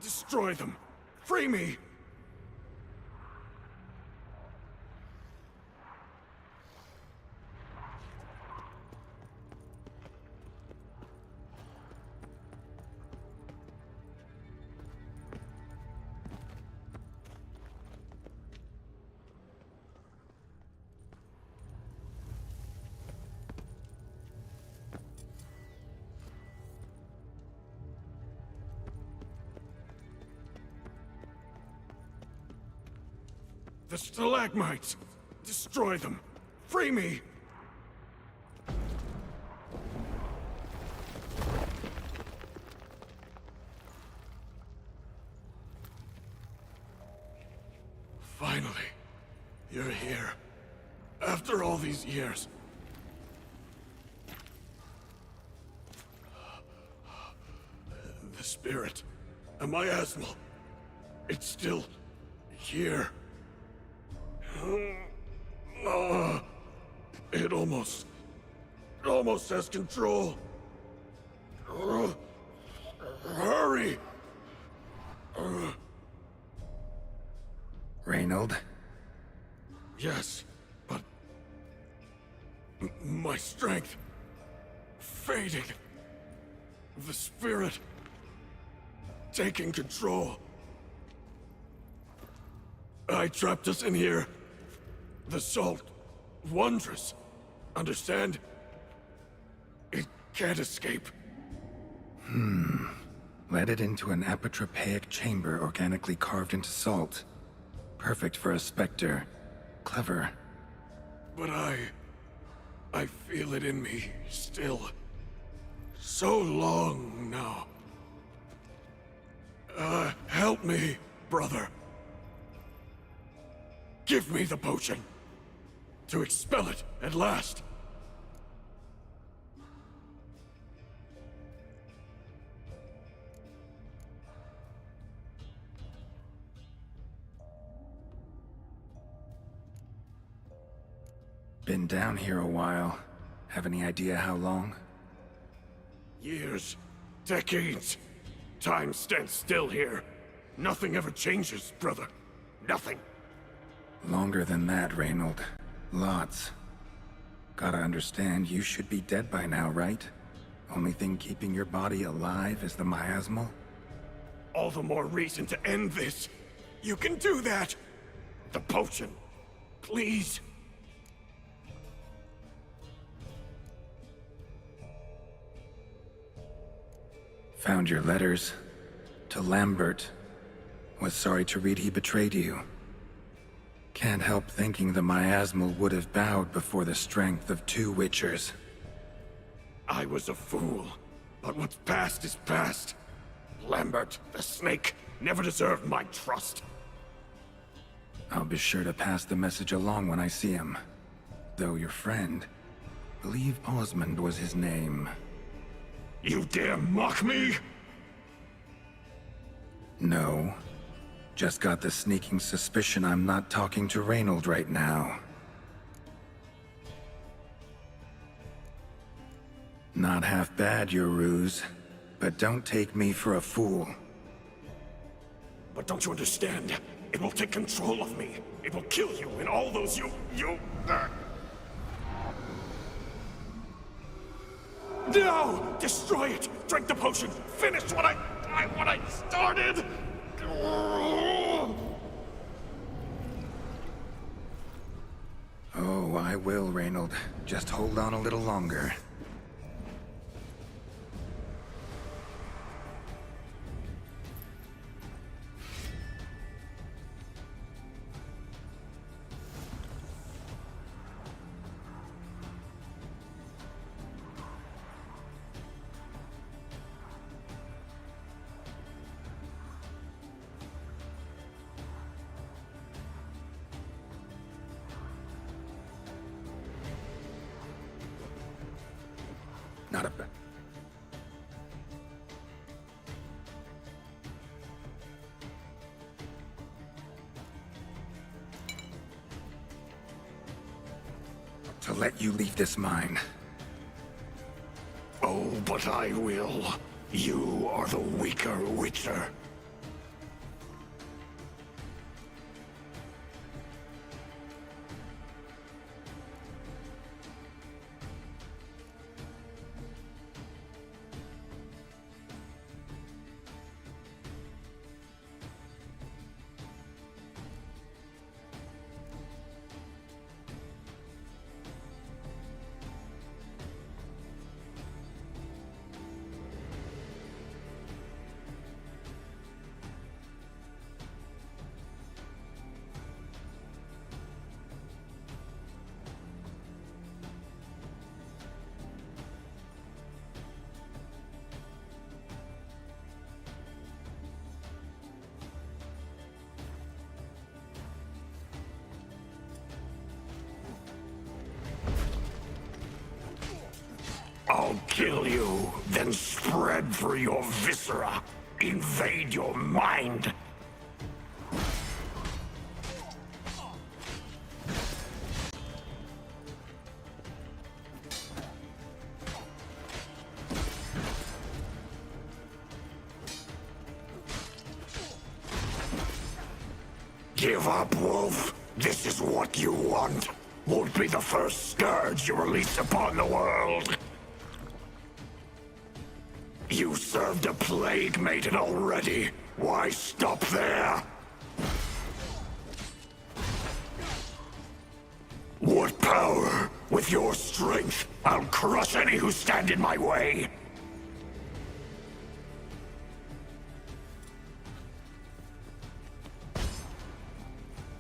Destroy them! Free me! The stalagmites! Destroy them! Free me! Finally, you're here. After all these years. The spirit, a miasmal, it's still here. It almost has control. Hurry! Reynold? Yes, but my strength fading. The spirit taking control. I trapped us in here. The salt, wondrous. Understand? It can't escape. Led it into an apotropaic chamber organically carved into salt. Perfect for a specter. Clever. But I feel it in me still. So long now. Help me, brother. Give me the potion. To expel it at last. Been down here a while. Have any idea how long? Years. Decades. Time stands still here. Nothing ever changes, brother. Nothing. Longer than that, Reynold. Lots. Gotta understand, you should be dead by now, right? Only thing keeping your body alive is the miasmal? All the more reason to end this. You can do that. The potion. Please. Found your letters. To Lambert. Was sorry to read he betrayed you. Can't help thinking the miasmal would have bowed before the strength of 2 Witchers. I was a fool. But what's past is past. Lambert, the snake, never deserved my trust. I'll be sure to pass the message along when I see him. Though your friend, believe Osmond was his name. You dare mock me? No. Just got the sneaking suspicion I'm not talking to Reynold right now. Not half bad, your ruse. But don't take me for a fool. But don't you understand? It will take control of me. It will kill you and all those you... No! Destroy it! Drink the potion! Finish what I started! Oh, I will, Reynold. Just hold on a little longer. Not a bad. To let you leave this mine. Oh, but I will. You are the weaker Witcher. I'll kill you, then spread through your viscera. Invade your mind. Give up, Wolf. This is what you want. Won't be the first scourge you release upon the world. You served a plague maiden already. Why stop there? What power? With your strength, I'll crush any who stand in my way.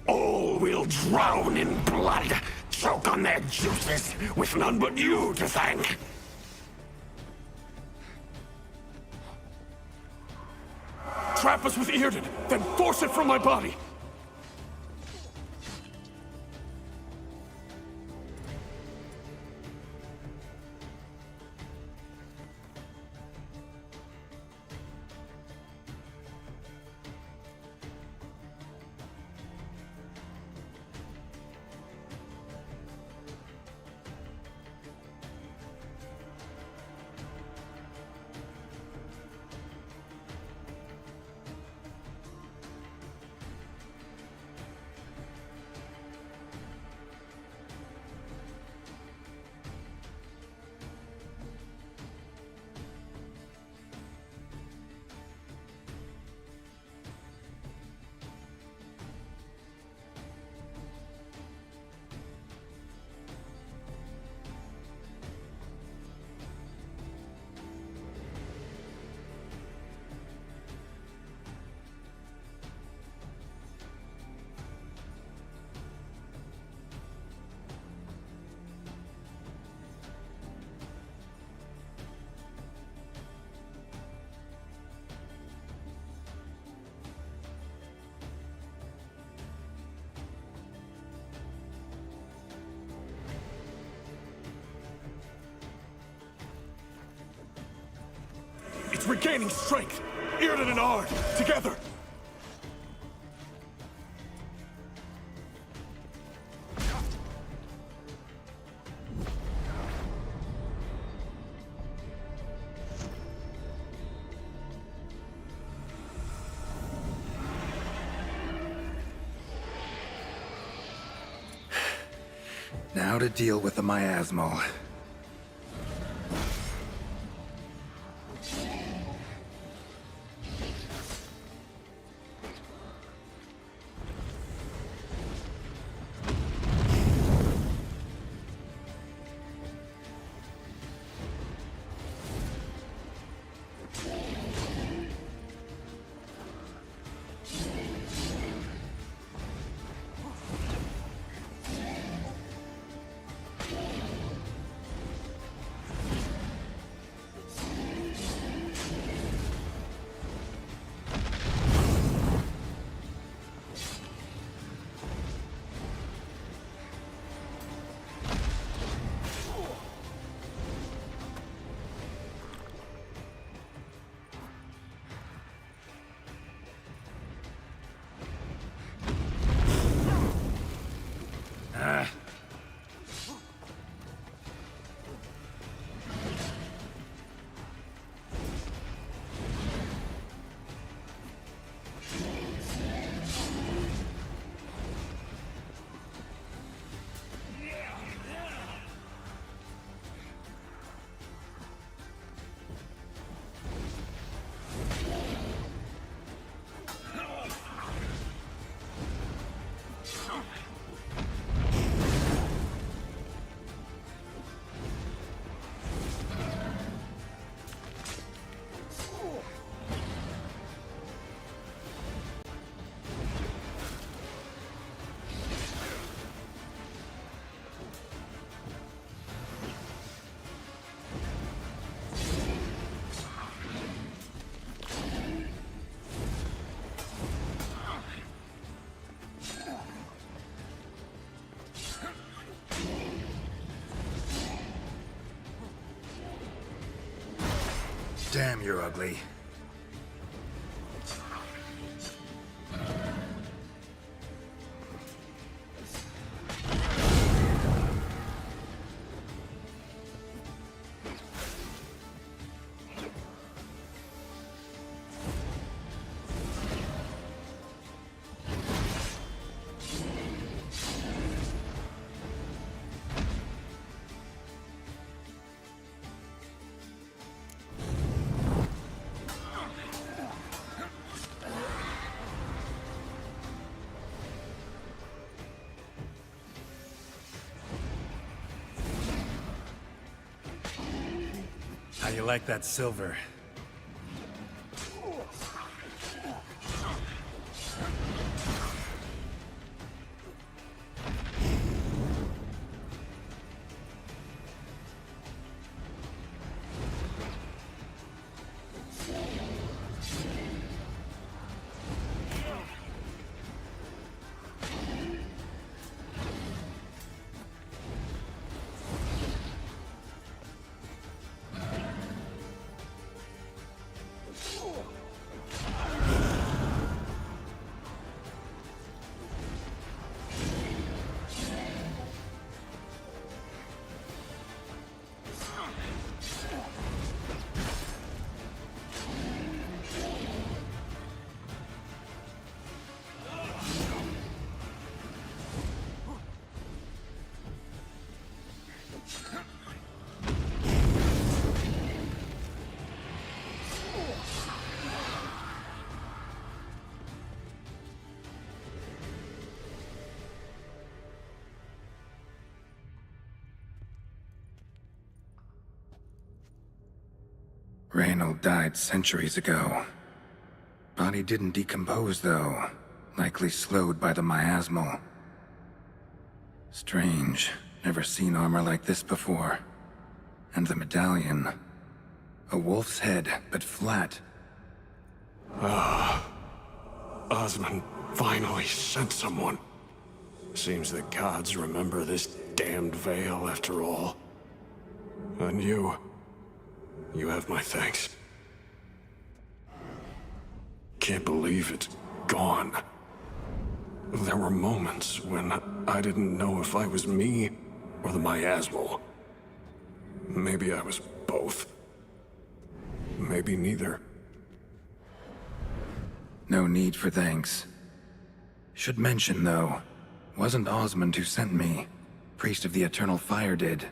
All will drown in blood, choke on their juices, with none but you to thank. Trap us with Earden, then force it from my body! It's regaining strength! Earden and Ard, together! Now to deal with the miasmal. Damn, you're ugly. How you like that silver? Reynold died centuries ago. Body didn't decompose, though. Likely slowed by the miasmal. Strange. Never seen armor like this before. And the medallion. A wolf's head, but flat. Ah. Osmond finally sent someone. Seems the gods remember this damned veil after all. And you have my thanks. Can't believe it's gone. There were moments when I didn't know if I was me or the miasmal. Maybe I was both. Maybe neither. No need for thanks. Should mention, though, wasn't Osmond who sent me. Priest of the Eternal Fire did.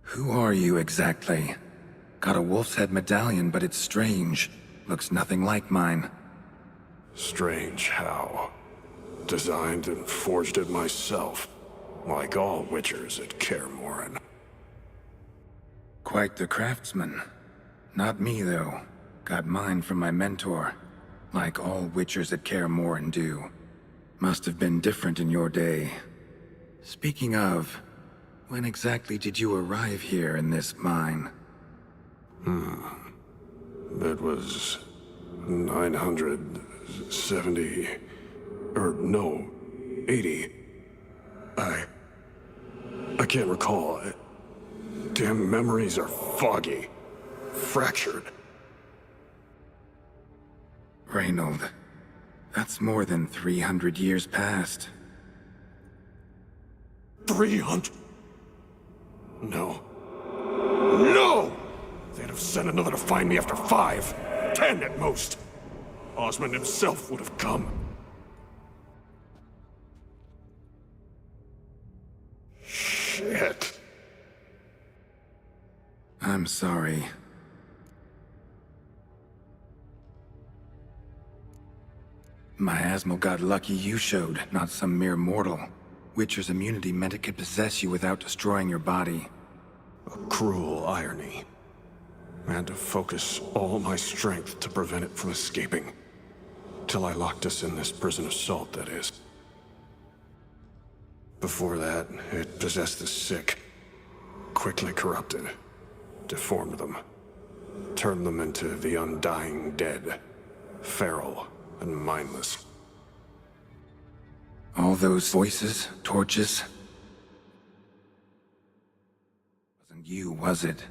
Who are you exactly? Got a wolf's head medallion, but it's strange. Looks nothing like mine. Strange how? Designed and forged it myself, like all witchers at Kaer Morhen. Quite the craftsman. Not me, though. Got mine from my mentor, like all witchers at Kaer Morhen do. Must have been different in your day. Speaking of, when exactly did you arrive here in this mine? It was 970... or no, 80. I can't recall. Damn memories are foggy. Fractured. Reynold, that's more than 300 years past. 300? No. No! They'd have sent another to find me after 5, 10 at most. Osmond himself would have come. Shit. I'm sorry. Miasmal got lucky you showed, not some mere mortal. Witcher's immunity meant it could possess you without destroying your body. A cruel irony. I had to focus all my strength to prevent it from escaping. Till I locked us in this prison of salt, that is. Before that, it possessed the sick. Quickly corrupted. Deformed them. Turned them into the undying dead. Feral and mindless. All those voices, torches. Wasn't you, was it?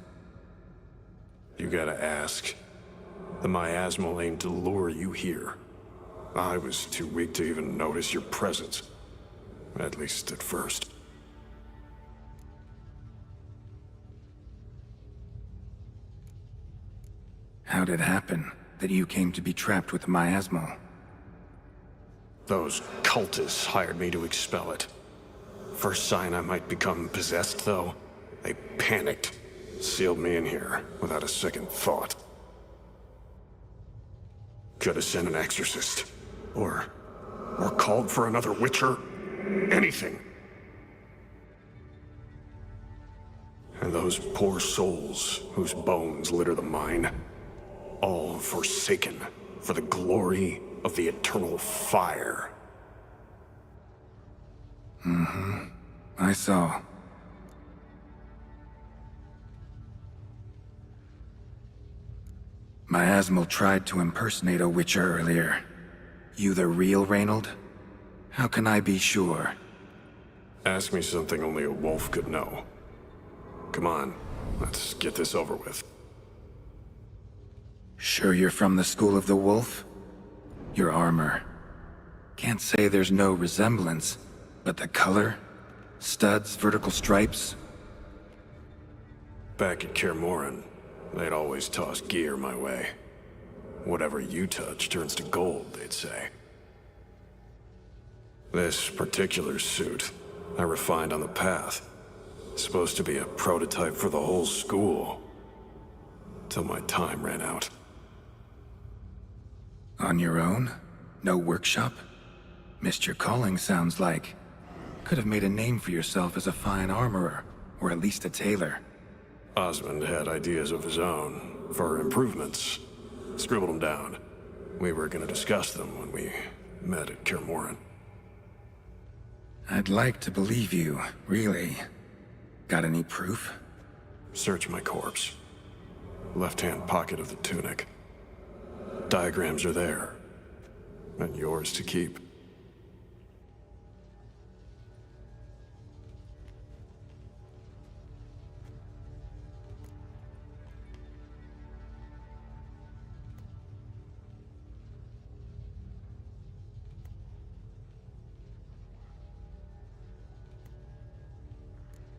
You gotta ask. The miasmal aimed to lure you here. I was too weak to even notice your presence. At least at first. How'd it happen that you came to be trapped with the miasmal? Those cultists hired me to expel it. First sign I might become possessed, though, they panicked. Sealed me in here without a second thought. Could have sent an exorcist. Or called for another Witcher. Anything. And those poor souls whose bones litter the mine, all forsaken for the glory of the eternal fire. Mm-hmm. I saw. Miasmal tried to impersonate a Witcher earlier. You the real Reynold? How can I be sure? Ask me something only a wolf could know. Come on, let's get this over with. Sure you're from the School of the Wolf? Your armor. Can't say there's no resemblance, but the color? Studs, vertical stripes? Back at Kaer Morhen, they'd always toss gear my way. Whatever you touch turns to gold, they'd say. This particular suit, I refined on the path. Supposed to be a prototype for the whole school. Till my time ran out. On your own? No workshop? Missed your calling, sounds like. Could have made a name for yourself as a fine armorer, or at least a tailor. Osmond had ideas of his own, for improvements. Scribbled them down. We were gonna discuss them when we met at Kaer Morhen. I'd like to believe you, really. Got any proof? Search my corpse. Left-hand pocket of the tunic. Diagrams are there. And yours to keep.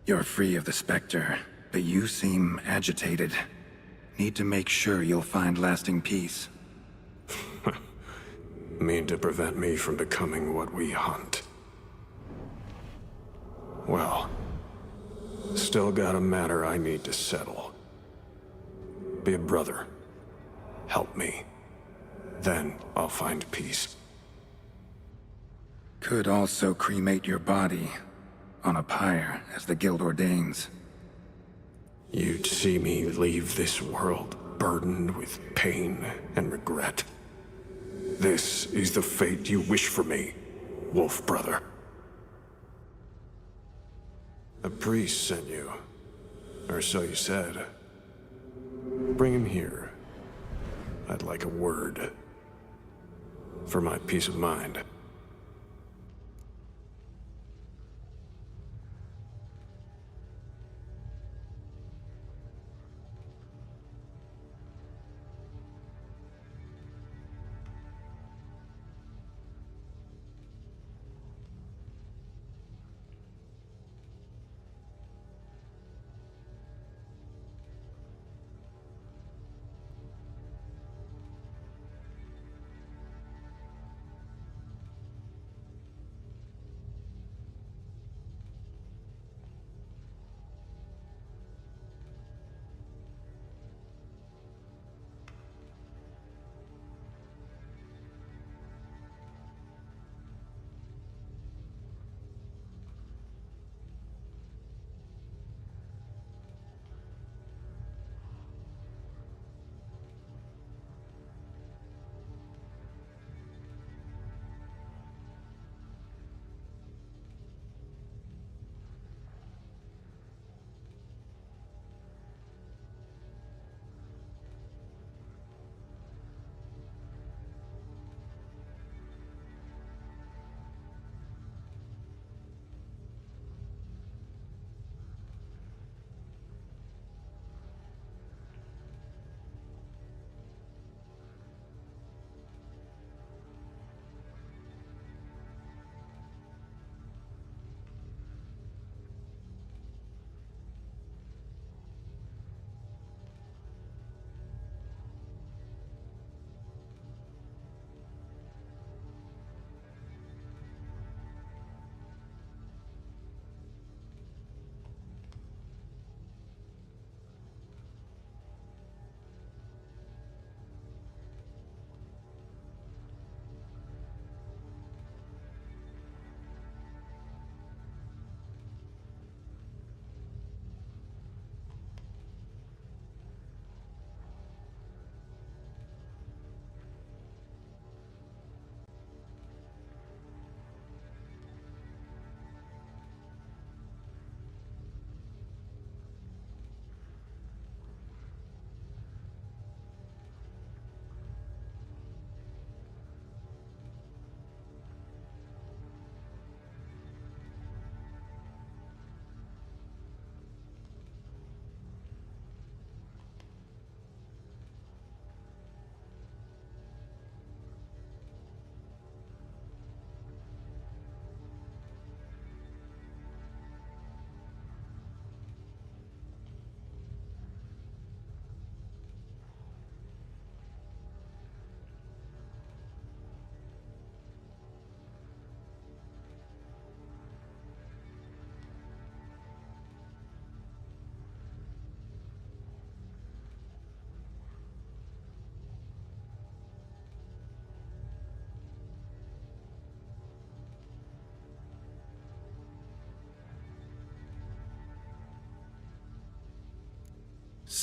You're free of the Spectre, but you seem agitated. Need to make sure you'll find lasting peace. Mean to prevent me from becoming what we hunt. Well, still got a matter I need to settle. Be a brother. Help me. Then I'll find peace. Could also cremate your body on a pyre, as the Guild ordains. You'd see me leave this world burdened with pain and regret. This is the fate you wish for me, Wolf Brother. A priest sent you, or so you said. Bring him here. I'd like a word. For my peace of mind.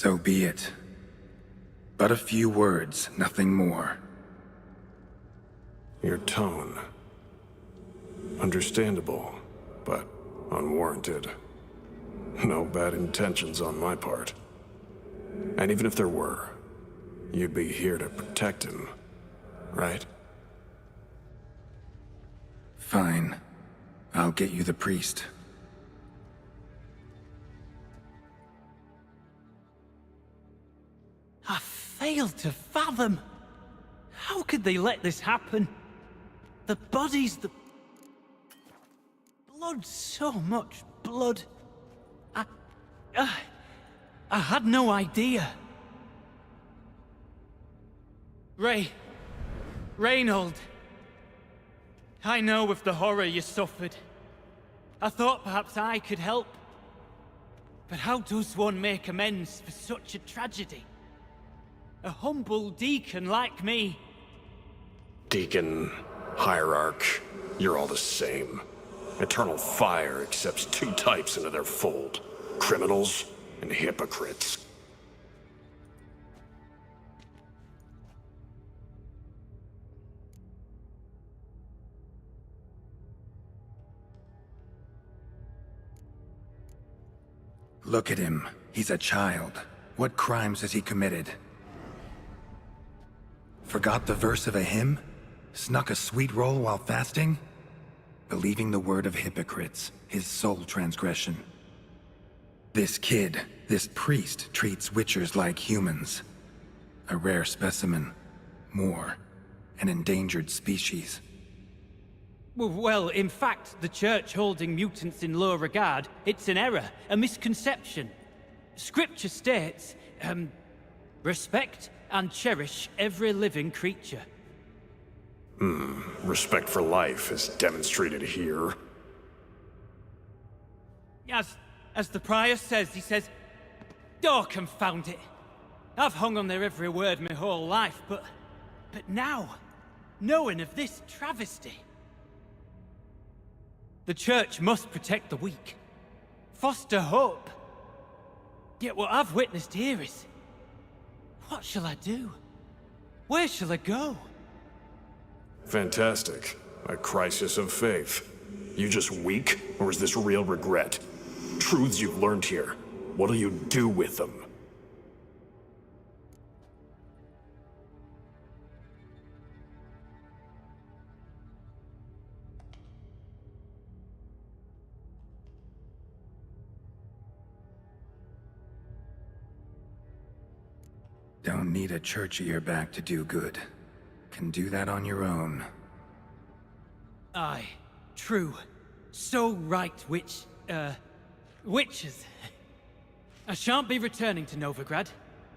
So be it. But a few words, nothing more. Your tone. Understandable, but unwarranted. No bad intentions on my part. And even if there were, you'd be here to protect him, right? Fine. I'll get you the priest. I failed to fathom. How could they let this happen? The bodies, the blood, so much blood. I had no idea. Reynold. I know of the horror you suffered. I thought perhaps I could help. But how does one make amends for such a tragedy? A humble deacon like me. Deacon, hierarch, you're all the same. Eternal Fire accepts two types into their fold. Criminals and hypocrites. Look at him. He's a child. What crimes has he committed? Forgot the verse of a hymn? Snuck a sweet roll while fasting? Believing the word of hypocrites, his sole transgression. This kid, this priest, treats witchers like humans. A rare specimen. More. An endangered species. Well, in fact, the Church holding mutants in low regard, it's an error, a misconception. Scripture states, respect and cherish every living creature. Respect for life is demonstrated here. As the prior says, he says, oh, confound it. I've hung on their every word my whole life, but now, knowing of this travesty, the Church must protect the weak, foster hope. Yet what I've witnessed here is... what shall I do? Where shall I go? Fantastic. A crisis of faith. You just weak, or is this real regret? Truths you've learned here. What'll you do with them? Don't need a church at your back to do good. Can do that on your own. Aye, true. So right, witches. I shan't be returning to Novigrad.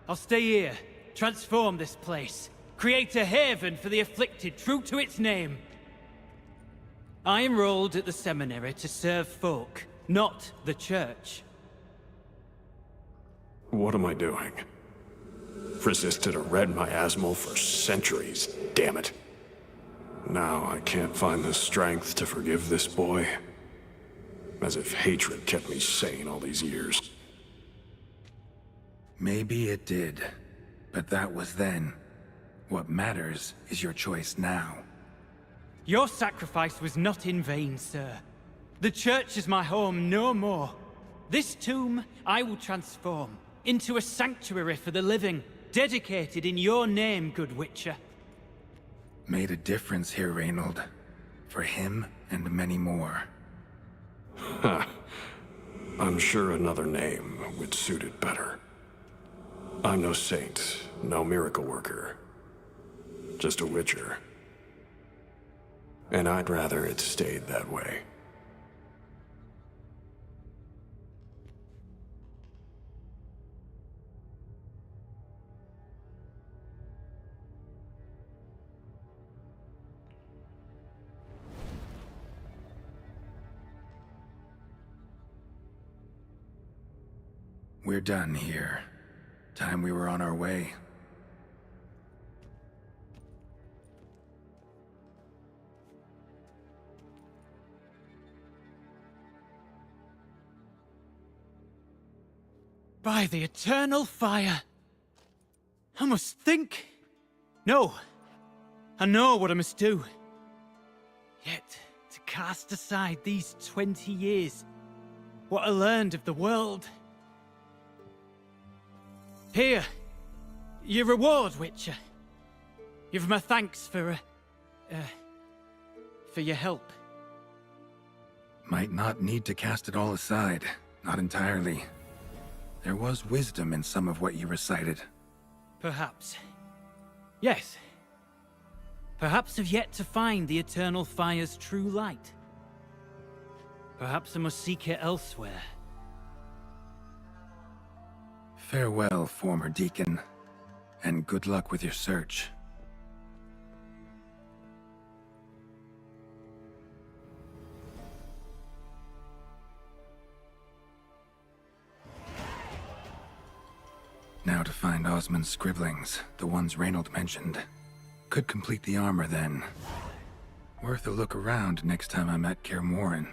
I'll stay here, transform this place, create a haven for the afflicted, true to its name. I enrolled at the seminary to serve folk, not the Church. What am I doing? Resisted a red miasmal for centuries, damn it. Now I can't find the strength to forgive this boy. As if hatred kept me sane all these years. Maybe it did, but that was then. What matters is your choice now. Your sacrifice was not in vain, sir. The Church is my home no more. This tomb I will transform into a sanctuary for the living, dedicated in your name, good Witcher. Made a difference here, Reynold. For him and many more. Ha. I'm sure another name would suit it better. I'm no saint, no miracle worker. Just a Witcher. And I'd rather it stayed that way. We're done here. Time we were on our way. By the eternal fire. I must think. No. I know what I must do. Yet, to cast aside these 20 years, what I learned of the world. Here, your reward, Witcher. You've my thanks for your help. Might not need to cast it all aside. Not entirely. There was wisdom in some of what you recited. Perhaps. Yes. Perhaps I've yet to find the eternal fire's true light. Perhaps I must seek it elsewhere. Farewell, former deacon, and good luck with your search. Now to find Osmond's scribblings, the ones Reynold mentioned. Could complete the armor then. Worth a look around next time I'm at Kaer Morhen.